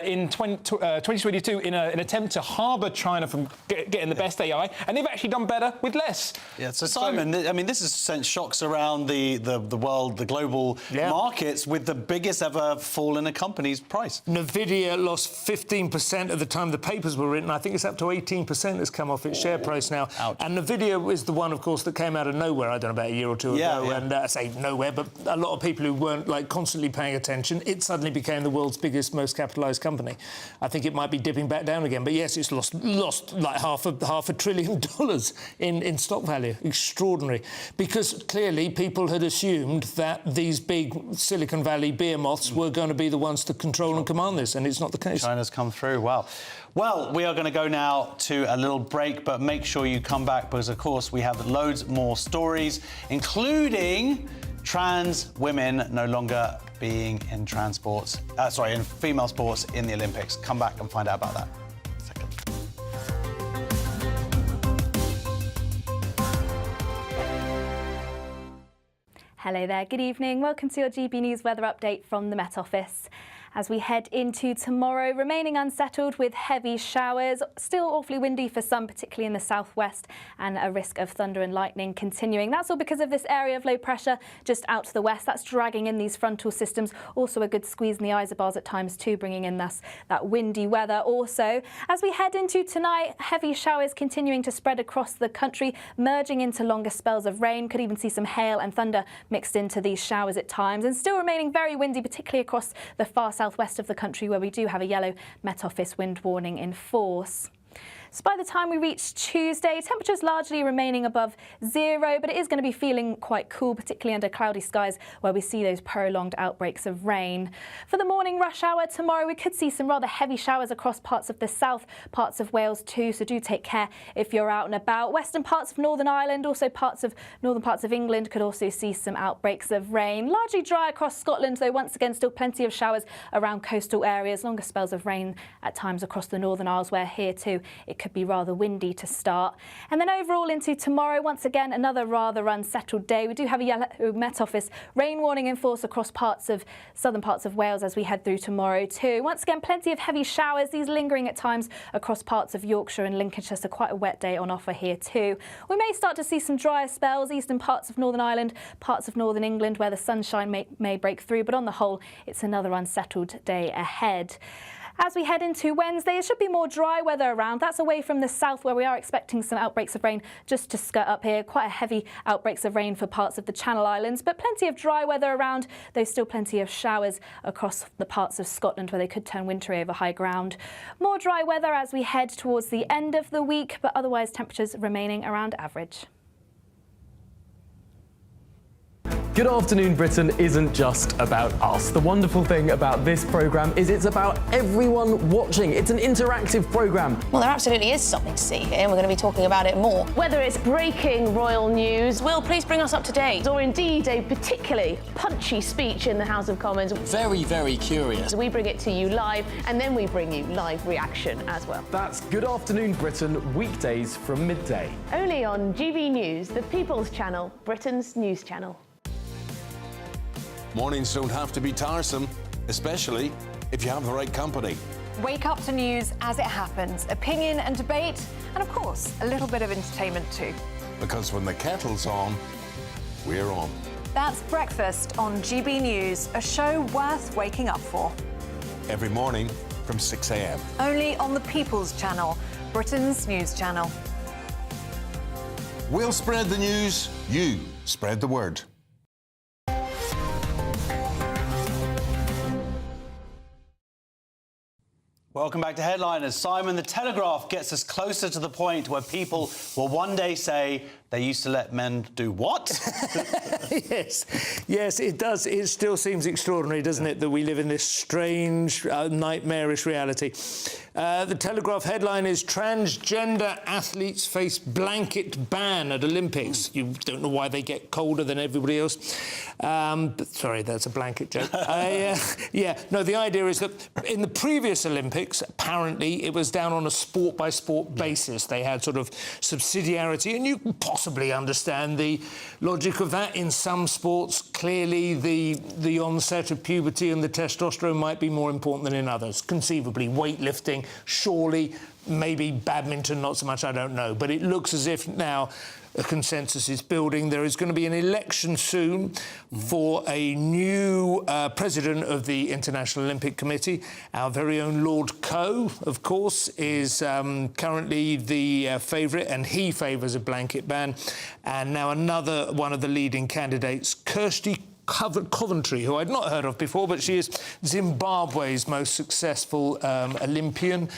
in 2022 in an attempt to harbour China from getting the best AI, and they've actually done better with less. Yeah, so Simon, I mean, this has sent shocks around the world, the global markets, with the biggest ever fall in a company's price. NVIDIA lost 15% at the time the papers were written. I think it's up to 18% has come off its share price now. Ouch. And NVIDIA is the one, of course, that came out of nowhere, I don't know, about a year or two ago. And I say nowhere, but a lot of people who weren't constantly paying attention, it suddenly became the world's biggest, most capitalised company. I think it might be dipping back down again. But yes, it's lost like half $500 billion in stock value. Extraordinary. Because clearly people had assumed that these big Silicon Valley behemoths were going to be the ones to control and command this, and it's not the case. China's come through. Wow. Well, we are going to go now to a little break, but make sure you come back because, of course, we have loads more stories, including trans women no longer being in in female sports in the Olympics. Come back and find out about that. Hello there, good evening. Welcome to your GB News weather update from the Met Office. As we head into tomorrow, remaining unsettled with heavy showers, still awfully windy for some, particularly in the southwest, and a risk of thunder and lightning continuing. That's all because of this area of low pressure just out to the west. That's dragging in these frontal systems. Also a good squeeze in the isobars at times too, bringing in thus that windy weather. Also, as we head into tonight, heavy showers continuing to spread across the country, merging into longer spells of rain. Could even see some hail and thunder mixed into these showers at times, and still remaining very windy, particularly across the far southwest of the country, where we do have a yellow Met Office wind warning in force. So by the time we reach Tuesday, temperatures largely remaining above zero, but it is going to be feeling quite cool, particularly under cloudy skies where we see those prolonged outbreaks of rain. For the morning rush hour tomorrow, we could see some rather heavy showers across parts of the south, parts of Wales too, so do take care if you're out and about. Western parts of Northern Ireland, also northern parts of England could also see some outbreaks of rain. Largely dry across Scotland, though once again still plenty of showers around coastal areas, longer spells of rain at times across the Northern Isles, where here too it could be rather windy to start. And then overall into tomorrow, once again another rather unsettled day. We do have a yellow Met Office rain warning in force across southern parts of Wales as we head through tomorrow too. Once again, plenty of heavy showers, these lingering at times across parts of Yorkshire and Lincolnshire, so quite a wet day on offer here too. We may start to see some drier spells, eastern parts of Northern Ireland, parts of Northern England where the sunshine may break through, but on the whole it's another unsettled day ahead. As we head into Wednesday, there should be more dry weather around. That's away from the south, where we are expecting some outbreaks of rain just to skirt up here. Quite a heavy outbreaks of rain for parts of the Channel Islands, but plenty of dry weather around. There's still plenty of showers across the parts of Scotland where they could turn wintry over high ground. More dry weather as we head towards the end of the week, but otherwise temperatures remaining around average. Good Afternoon Britain isn't just about us. The wonderful thing about this programme is it's about everyone watching. It's an interactive programme. Well, there absolutely is something to see here, and we're going to be talking about it more. Whether it's breaking royal news, Will, please bring us up to date, or indeed a particularly punchy speech in the House of Commons. Very, very curious. We bring it to you live, and then we bring you live reaction as well. That's Good Afternoon Britain, weekdays from midday. Only on GB News, the People's Channel, Britain's news channel. Mornings don't have to be tiresome, especially if you have the right company. Wake up to news as it happens, opinion and debate, and of course, a little bit of entertainment too. Because when the kettle's on, we're on. That's Breakfast on GB News, a show worth waking up for. Every morning from 6 a.m. Only on the People's Channel, Britain's news channel. We'll spread the news, you spread the word. Welcome back to Headliners. Simon, the Telegraph gets us closer to the point where people will one day say they used to let men do what? Yes, it does. It still seems extraordinary, doesn't it, that we live in this strange, nightmarish reality. The Telegraph headline is transgender athletes face blanket ban at Olympics. You don't know why they get colder than everybody else. But sorry, that's a blanket joke. The idea is that in the previous Olympics, apparently it was down on a sport-by-sport basis. They had sort of subsidiarity, and you can possibly understand the logic of that. In some sports, clearly the onset of puberty and the testosterone might be more important than in others. Conceivably, weightlifting, surely, maybe badminton, not so much, I don't know. But it looks as if now a consensus is building. There is going to be an election soon for a new president of the International Olympic Committee. Our very own Lord Coe, of course, is currently the favourite, and he favours a blanket ban. And now another one of the leading candidates, Kirsty Coventry, who I'd not heard of before, but she is Zimbabwe's most successful Olympian,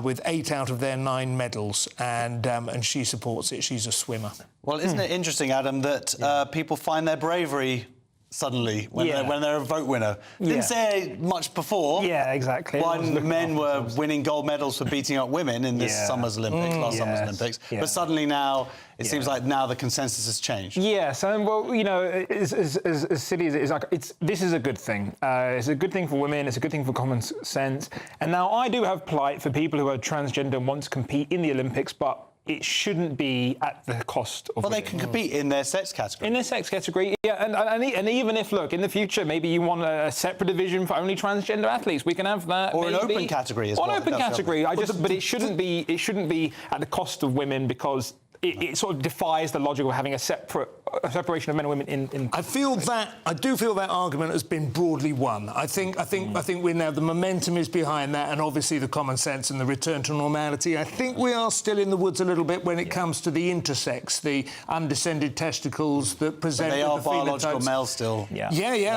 with 8 out of their 9 medals, and she supports it. She's a swimmer. Well, isn't it interesting, Adam, that people find their bravery suddenly when they're a vote winner? Didn't say much before. Yeah, exactly. When men were winning gold medals for beating up women in this summer's Olympics, last summer's Olympics. Yeah. But suddenly now, it seems like now the consensus has changed. Yes, and well, you know, as silly as it is, this is a good thing. It's a good thing for women. It's a good thing for common sense. And now I do have plight for people who are transgender and want to compete in the Olympics, but it shouldn't be at the cost of. Well, they can compete in their sex category. In their sex category, yeah, and even if, look, in the future, maybe you want a separate division for only transgender athletes, we can have that. Or an open category as well. Or an open category. But it shouldn't be. It shouldn't be at the cost of women, because it sort of defies the logic of having a separation of men and women in. I do feel that argument has been broadly won. I think we're now, the momentum is behind that, and obviously the common sense and the return to normality. I think we are still in the woods a little bit when it comes to the intersex, the undescended testicles that present. But they are the biological phenotypes. males still. Yeah.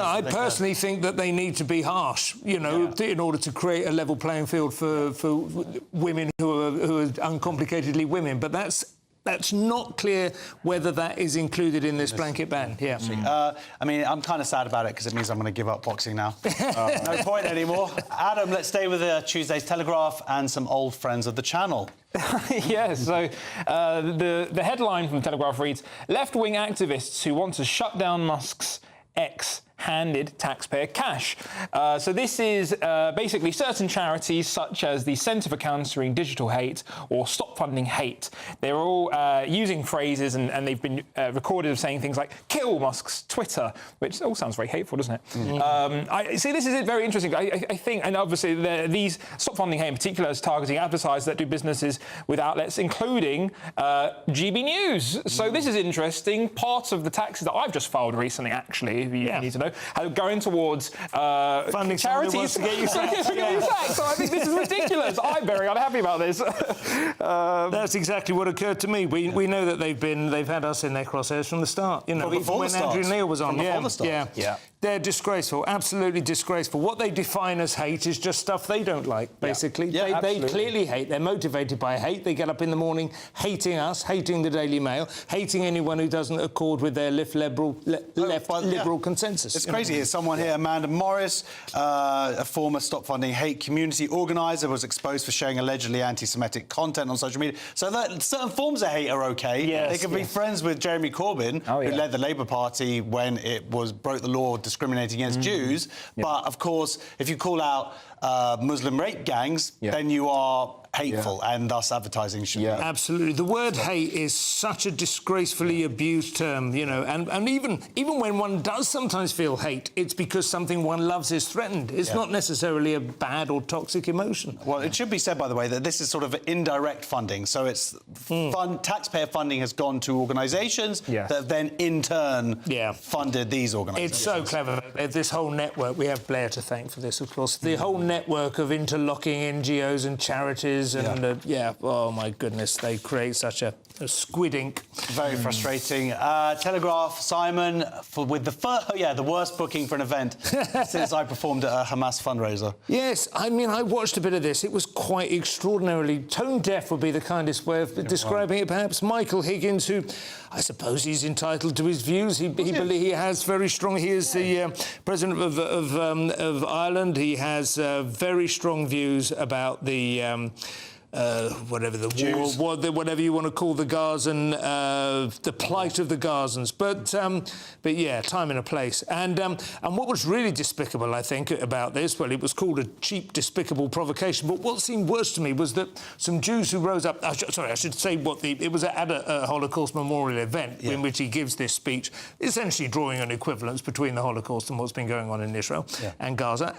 I personally think that they need to be harsh, you know, in order to create a level playing field for women who are uncomplicatedly women. But that's not clear whether that is included in this blanket ban. Yeah. I mean, I'm kind of sad about it because it means I'm going to give up boxing now. No point anymore. Adam, let's stay with Tuesday's Telegraph and some old friends of the channel. Yes, so the headline from Telegraph reads, left-wing activists who want to shut down Musk's ex handed taxpayer cash. So this is basically certain charities such as the Centre for Countering Digital Hate or Stop Funding Hate. They're all using phrases and they've been recorded of saying things like kill Musk's Twitter, which all sounds very hateful, doesn't it? I see, this is very interesting. I think, and obviously these Stop Funding Hate in particular is targeting advertisers that do businesses with outlets including GB News. So this is interesting. Part of the taxes that I've just filed recently, actually, if you need to know, going towards funding charities to get you sacked. So I think this is ridiculous. I'm very unhappy about this. That's exactly what occurred to me. We know that they've had us in their crosshairs from the start. You know, before when the start. Andrew Neil was on. Before the start. Yeah. They're disgraceful, absolutely disgraceful. What they define as hate is just stuff they don't like, basically. Yeah, They clearly hate. They're motivated by hate. They get up in the morning hating us, hating the Daily Mail, hating anyone who doesn't accord with their liberal consensus. It's crazy. There's someone here, Amanda Morris, a former Stop Funding Hate community organiser, was exposed for sharing allegedly anti-Semitic content on social media. So that certain forms of hate are OK. They could be friends with Jeremy Corbyn, who led the Labour Party when it broke the law discriminating against Jews. But, of course, if you call out Muslim rape gangs, then you are hateful, and thus advertising should be. Absolutely. The word hate is such a disgracefully abused term, you know, and even when one does sometimes feel hate, it's because something one loves is threatened. It's not necessarily a bad or toxic emotion. Well, it should be said, by the way, that this is sort of indirect funding. So it's taxpayer funding has gone to organisations that have then, in turn, funded these organisations. It's so clever. This whole network, we have Blair to thank for this, of course. The whole network of interlocking NGOs and charities and, oh, my goodness, they create such a squid ink. Very frustrating. Telegraph, Simon, with the worst booking for an event since I performed at a Hamas fundraiser. Yes, I mean, I watched a bit of this. It was quite extraordinarily tone-deaf would be the kindest way of describing it, perhaps. Michael Higgins, who I suppose he's entitled to his views. He has very strong... He is the president of Ireland. He has very strong views about the... whatever the Jews. war, whatever you want to call the Gazan, the plight of the Gazans. But yeah, time and a place. And what was really despicable, I think, about this, well, it was called a cheap, despicable provocation. But what seemed worse to me was that some Jews who rose up... I should say it was at a Holocaust memorial event in which he gives this speech, essentially drawing an equivalence between the Holocaust and what's been going on in Israel and Gaza.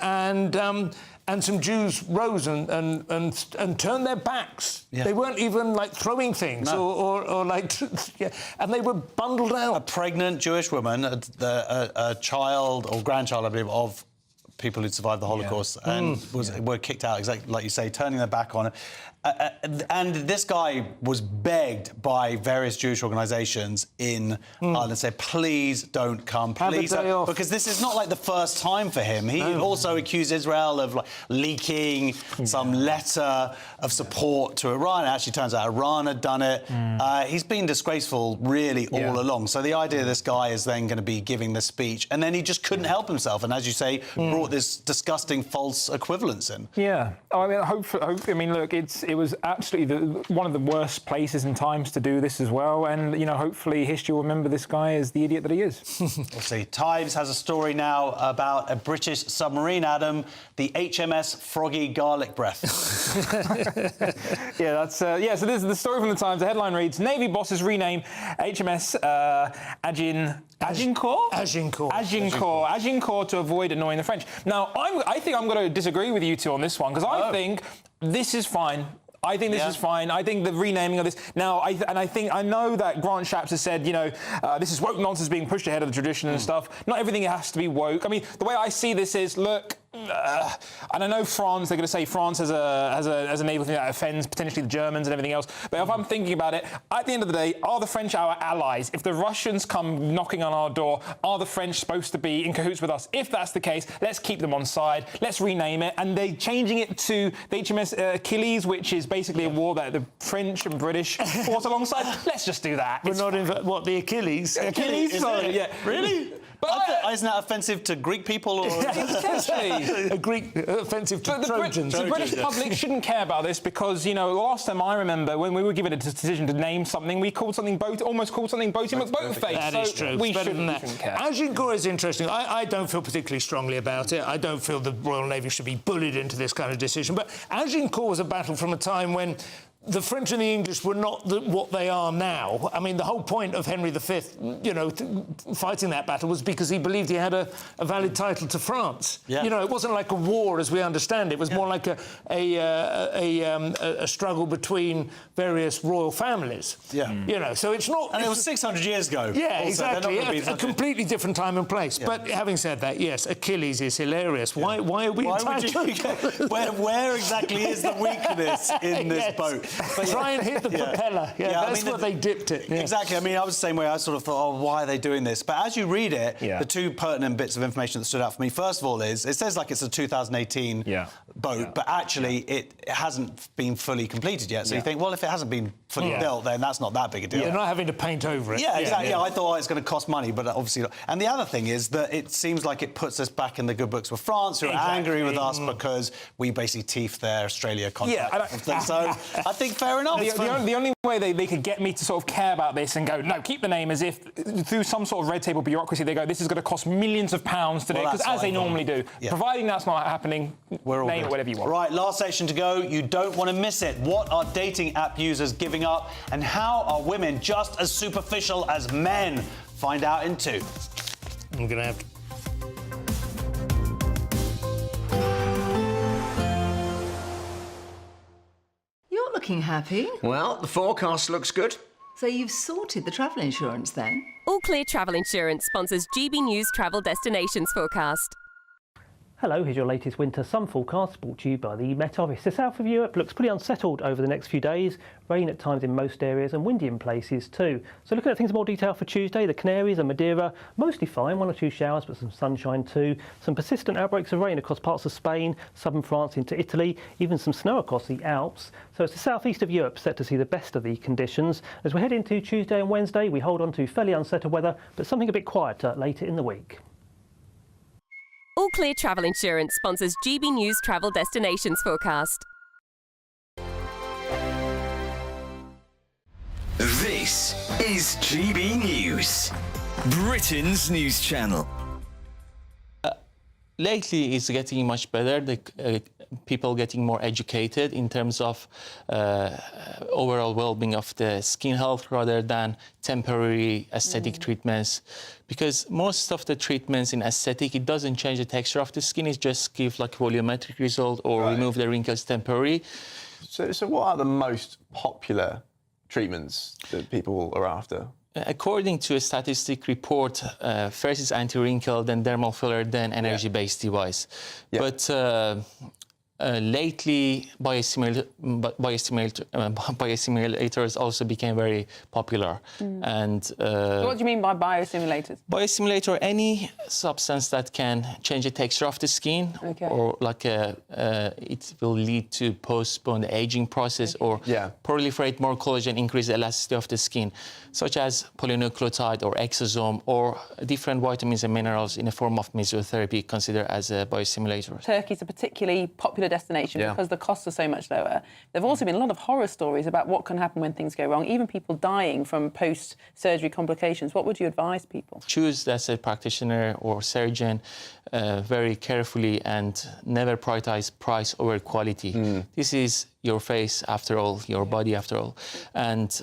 And some Jews rose and turned their backs. They weren't even, like, throwing things or like... and they were bundled out. A pregnant Jewish woman, a child or grandchild, I believe, of people who'd survived the Holocaust and were kicked out, exactly like you say, turning their back on it. And this guy was begged by various Jewish organisations in Ireland, said, please don't come, please don't, because this is not like the first time for him. He also accused Israel of leaking some letter of support to Iran. It actually turns out Iran had done it. He's been disgraceful really all along. So the idea this guy is then going to be giving this speech, and then he just couldn't help himself, and as you say, brought this disgusting false equivalence in. Yeah. I mean, hopefully, I mean, look, it was absolutely one of the worst places and times to do this as well. And, you know, hopefully history will remember this guy as the idiot that he is. We'll see. Times has a story now about a British submarine, Adam, the HMS Froggy Garlic Breath. So this is the story from the Times. The headline reads, Navy bosses rename HMS Agincourt to avoid annoying the French. Now, I think I'm going to disagree with you two on this one, because I think this is fine. I think this is fine. I think the renaming of this... Now, I know that Grant Shapps has said, you know, this is woke nonsense being pushed ahead of the tradition and stuff. Not everything has to be woke. I mean, the way I see this is, look... and I know France, they're going to say France has a naval thing that offends potentially the Germans and everything else. But if I'm thinking about it, at the end of the day, are the French our allies? If the Russians come knocking on our door, are the French supposed to be in cahoots with us? If that's the case, let's keep them on side. Let's rename it. And they're changing it to the HMS Achilles, which is basically a war that the French and British fought alongside. Let's just do that. We're not in... What, the Achilles? Achilles? Sorry, yeah. Really? But isn't that offensive to Greek people? Or... Potentially. A Greek offensive to Trojans. The British public shouldn't care about this because, you know, the last time I remember when we were given a decision to name something, we called something almost called something Boaty McBoatface. That is true. We shouldn't care. Agincourt is interesting. I don't feel particularly strongly about it. I don't feel the Royal Navy should be bullied into this kind of decision. But Agincourt was a battle from a time when the French and the English were not what they are now. I mean, the whole point of Henry V, you know, fighting that battle was because he believed he had a valid title to France. Yeah. You know, it wasn't like a war as we understand it. It was more like a struggle between various royal families. Yeah. You know, so it's not... And it was 600 years ago. Yeah, also. exactly. A completely different time and place. Yeah. But having said that, yes, Achilles is hilarious. Why are we entitled? Where exactly is the weakness in this boat? Try and hit the propeller. Yeah, that's what they dipped it. Yeah. Exactly. I mean, I was the same way. I sort of thought, oh, why are they doing this? But as you read it, the two pertinent bits of information that stood out for me, first of all, is it says like it's a 2018 boat, but actually it hasn't been fully completed yet. So you think, well, if it hasn't been fully built, then that's not that big a deal. You're not having to paint over it. Yeah, exactly. Yeah, I thought it's going to cost money, but obviously not. And the other thing is that it seems like it puts us back in the good books with France, who are angry with us because we basically teeth their Australia contract. So I think fair enough. The only way they could get me to sort of care about this and go, no, keep the name, as if through some sort of red tape or bureaucracy they go, this is going to cost millions of pounds to do, because as they normally do. Providing that's not happening, name it whatever you want. Right, last section to go. You don't want to miss it. What are dating app users giving up, and how are women just as superficial as men? Find out in 2. I'm going to have to... You're looking happy. Well, the forecast looks good. So you've sorted the travel insurance then? All Clear Travel Insurance sponsors GB News Travel Destinations Forecast. Hello, here's your latest winter sun forecast brought to you by the Met Office. The south of Europe looks pretty unsettled over the next few days. Rain at times in most areas and windy in places too. So looking at things in more detail for Tuesday, the Canaries and Madeira, mostly fine, 1 or 2 showers but some sunshine too. Some persistent outbreaks of rain across parts of Spain, southern France into Italy, even some snow across the Alps. So it's the southeast of Europe set to see the best of the conditions. As we head into Tuesday and Wednesday, we hold on to fairly unsettled weather, but something a bit quieter later in the week. All Clear Travel Insurance sponsors GB News Travel Destinations Forecast. This is GB News, Britain's news channel. Lately, it's getting much better. The people getting more educated in terms of overall well-being of the skin health rather than temporary aesthetic treatments. Because most of the treatments in aesthetic, it doesn't change the texture of the skin. It just gives like volumetric result or remove the wrinkles temporarily. So what are the most popular treatments that people are after? According to a statistic report, first is anti-wrinkle, then dermal filler, then energy-based device. But lately, biostimulators also became very popular. And so what do you mean by biostimulators? Biostimulator, any substance that can change the texture of the skin, or like it will lead to postpone the aging process, or proliferate more collagen, increase the elasticity of the skin, such as polynucleotide or exosome, or different vitamins and minerals in a form of mesotherapy considered as a biostimulator. Turkey's a particularly popular destination because the costs are so much lower. There have also been a lot of horror stories about what can happen when things go wrong, even people dying from post-surgery complications. What would you advise people? Choose as a practitioner or surgeon very carefully and never prioritize price over quality. This is your face after all, your body after all. And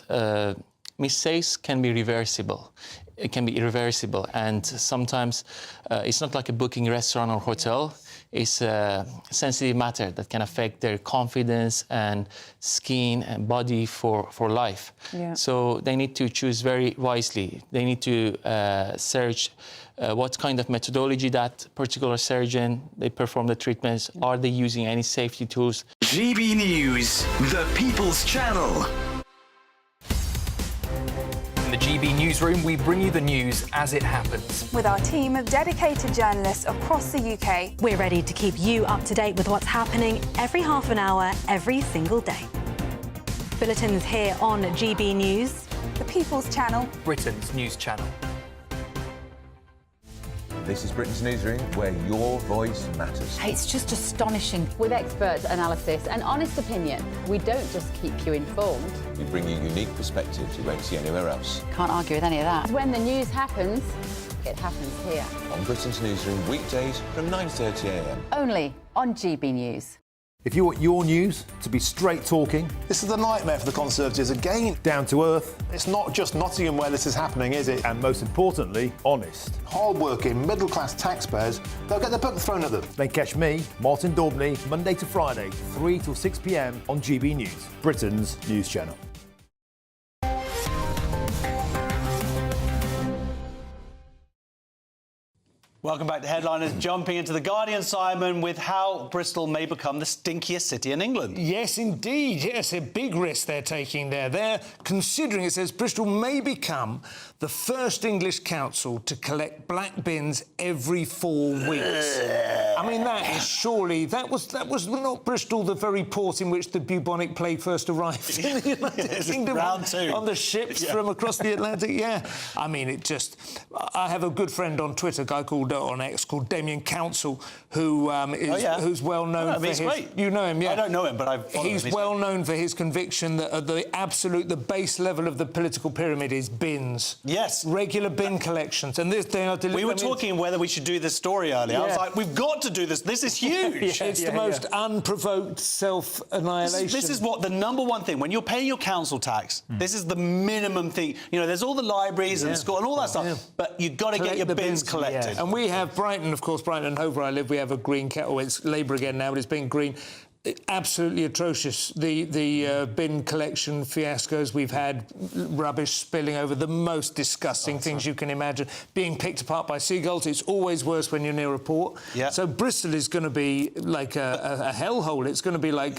mistakes can be reversible. It can be irreversible, and sometimes it's not like a booking restaurant or hotel. It's a sensitive matter that can affect their confidence and skin and body for life. So they need to choose very wisely. They need to search what kind of methodology that particular surgeon, they perform the treatments. Are they using any safety tools? GB News, the People's Channel. In the GB Newsroom, we bring you the news as it happens. With our team of dedicated journalists across the UK, we're ready to keep you up to date with what's happening every half an hour, every single day. Bulletins here on GB News, the People's Channel, Britain's news channel. This is Britain's Newsroom, where your voice matters. It's just astonishing. With expert analysis and honest opinion, we don't just keep you informed. We bring you unique perspectives you won't see anywhere else. Can't argue with any of that. When the news happens, it happens here. On Britain's Newsroom, weekdays from 9:30 a.m. Only on GB News. If you want your news to be straight talking... This is a nightmare for the Conservatives again. Down to earth. It's not just Nottingham where this is happening, is it? And most importantly, honest. Hard-working, middle-class taxpayers, they'll get the book thrown at them. Then catch me, Martin Daubney, Monday to Friday, 3 till 6 p.m. on GB News, Britain's news channel. Welcome back to Headliners. Jumping into The Guardian, Simon, with how Bristol may become the stinkiest city in England. Yes, indeed. Yes, a big risk they're taking there. They're considering, it says, Bristol may become the first English council to collect black bins every 4 weeks. I mean, that is surely... That was not Bristol, the very port in which the bubonic plague first arrived in the United Kingdom on the ships from across the Atlantic. Yeah. I mean, it just... I have a good friend on Twitter, a guy called on X called Damien Council, who who's well known for his... Great. You know him, yeah? I don't know him, but I've followed him. He's well known for his conviction that at the base level of the political pyramid is bins. Yes. Regular bin collections. And this they are we were talking whether we should do this story earlier. I was like, we've got to do this. This is huge. It's the most unprovoked self-annihilation. This is what the number one thing, when you're paying your council tax, this is the minimum thing. You know, there's all the libraries and school and all that stuff, but you've got to get your bins collected. And we have Brighton, of course, Brighton and Hove, where I live, we have a green kettle. It's Labour again now, but it's been green. Absolutely atrocious. The bin collection fiascos we've had, rubbish spilling over, the most disgusting things you can imagine, being picked apart by seagulls. It's always worse when you're near a port. Yeah. So Bristol is going to be like a hellhole. It's going to be like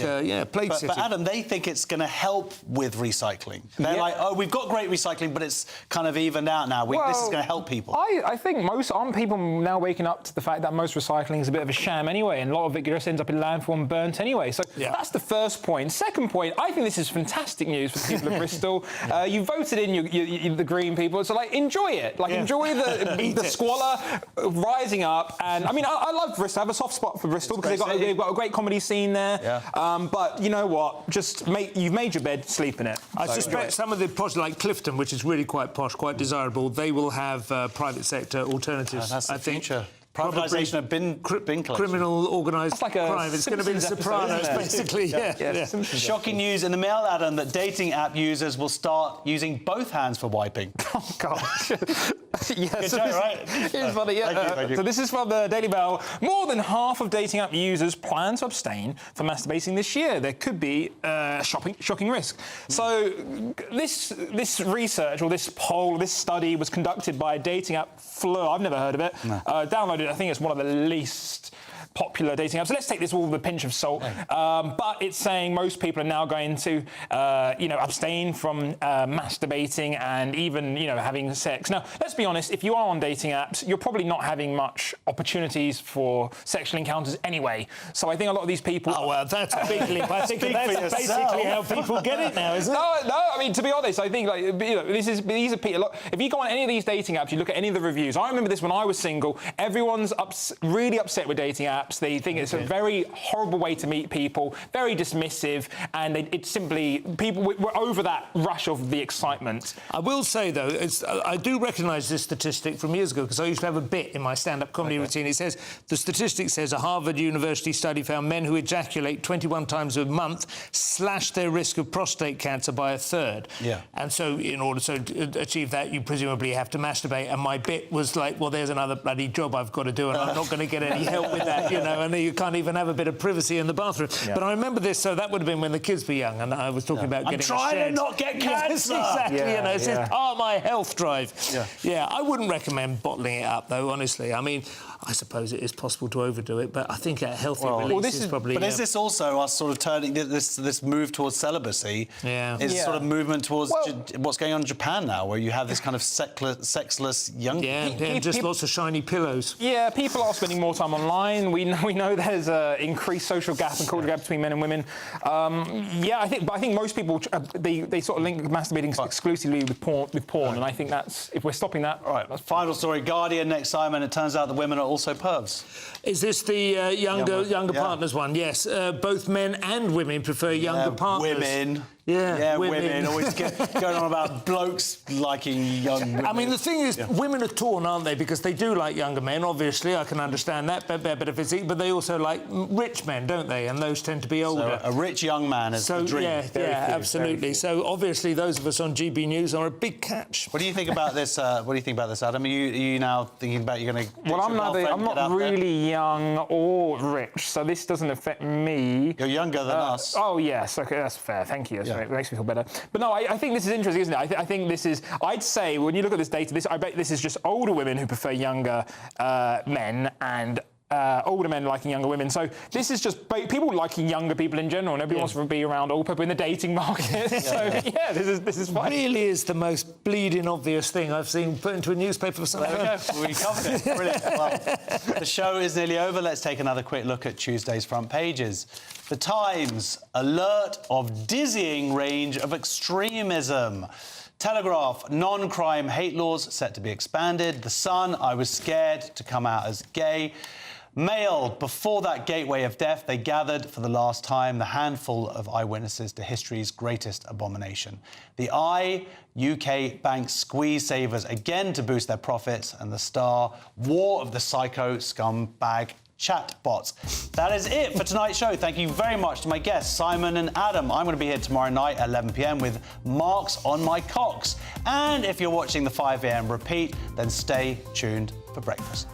plague city. But Adam, they think it's going to help with recycling. They're like, oh, we've got great recycling, but it's kind of evened out now. This is going to help people. I think aren't people now waking up to the fact that most recycling is a bit of a sham anyway, and a lot of it just ends up in landfill and burnt anyway. So that's the first point. Second point, I think this is fantastic news for the people of Bristol. You voted in the Green people, so enjoy it. Enjoy the squalor rising up. And I mean, I love Bristol. I have a soft spot for Bristol because they've got a great comedy scene there. Yeah. But you know what? You've made your bed, sleep in it. I suspect some of the posh, like Clifton, which is really quite posh, quite desirable, they will have private sector alternatives. That's the future. Privatisation of bin collection. Criminal organised crime. It's going to be the Sopranos, basically. Yeah. Shocking news in the Mail, Adam, that dating app users will start using both hands for wiping. Oh, God. Yes. Right? It's funny, Thank you. So this is from the Daily Mail. More than half of dating app users plan to abstain from masturbating this year. There could be a shocking risk. So this research, or this poll, this study was conducted by a dating app, Fleur. I've never heard of it. No. Downloaded. I think it's one of the least popular dating apps. So let's take this all with a pinch of salt. But it's saying most people are now going to, abstain from masturbating and even, having sex. Now, let's be honest, if you are on dating apps, you're probably not having much opportunities for sexual encounters anyway. So I think a lot of these people... Oh, well, that's a big leap. I think that's basically how people get it now, isn't it? No, I mean, to be honest, I think, these are people... If you go on any of these dating apps, you look at any of the reviews. I remember this when I was single. Everyone's really upset with dating apps. They think it's a very horrible way to meet people, very dismissive, and it's simply... We're over that rush of the excitement. I will say, though, I do recognise this statistic from years ago, because I used to have a bit in my stand-up comedy routine. It says, the statistic says a Harvard University study found men who ejaculate 21 times a month slash their risk of prostate cancer by a third. Yeah. And so, in order to achieve that, you presumably have to masturbate. And my bit was like, well, there's another bloody job I've got to do, and I'm not going to get any help with that, and you can't even have a bit of privacy in the bathroom. Yeah. But I remember this, so that would have been when the kids were young, and I was talking about getting a shed. I'm trying to not get cancer! Yes, exactly, it's just part of my health drive. Yeah, I wouldn't recommend bottling it up, though, honestly. I mean, I suppose it is possible to overdo it, but I think a healthy release is probably... But is this also us sort of turning... This move towards celibacy is sort of movement towards what's going on in Japan now, where you have this kind of sexless young people? Yeah, just lots of shiny pillows. Yeah, people are spending more time online. We know there's an increased social gap and cultural gap between men and women. I think most people they sort of link masturbating exclusively with porn, and I think that's, if we're stopping that, all right. Final story, Guardian next time, and it turns out that women are also pervs. Is this the younger partners one? Yes, both men and women prefer younger partners. Women. Yeah, women always going on about blokes liking young women. I mean, the thing is, women are torn, aren't they? Because they do like younger men, obviously, I can understand that, better physique, but they also like rich men, don't they? And those tend to be older. So a rich young man is the dream. Yeah, absolutely. So obviously, those of us on GB News are a big catch. What do you think about this? What do you think about this, Adam? Are you now thinking about you're going to? Well, I'm not really young or rich, so this doesn't affect me. You're younger than us. Oh yes, okay, that's fair. Thank you. so it makes me feel better. But no, I think this is interesting, isn't it? I think this is, I'd say, when you look at this data, I bet this is just older women who prefer younger men and older men liking younger women. So this is just people liking younger people in general. Nobody wants to be around old people in the dating market. This is fine. Really is the most bleeding obvious thing I've seen put into a newspaper for something. There we go. We covered it. Brilliant. Well, the show is nearly over. Let's take another quick look at Tuesday's front pages. The Times, alert of dizzying range of extremism. Telegraph, non-crime hate laws set to be expanded. The Sun, I was scared to come out as gay. Mail, before that gateway of death, they gathered for the last time the handful of eyewitnesses to history's greatest abomination. The Eye, UK banks squeeze savers again to boost their profits. And the Star, war of the psycho scumbag chatbots. That is it for tonight's show. Thank you very much to my guests, Simon and Adam. I'm going to be here tomorrow night at 11 p.m. with Marks on My Cocks. And if you're watching the 5 a.m. repeat, then stay tuned for breakfast.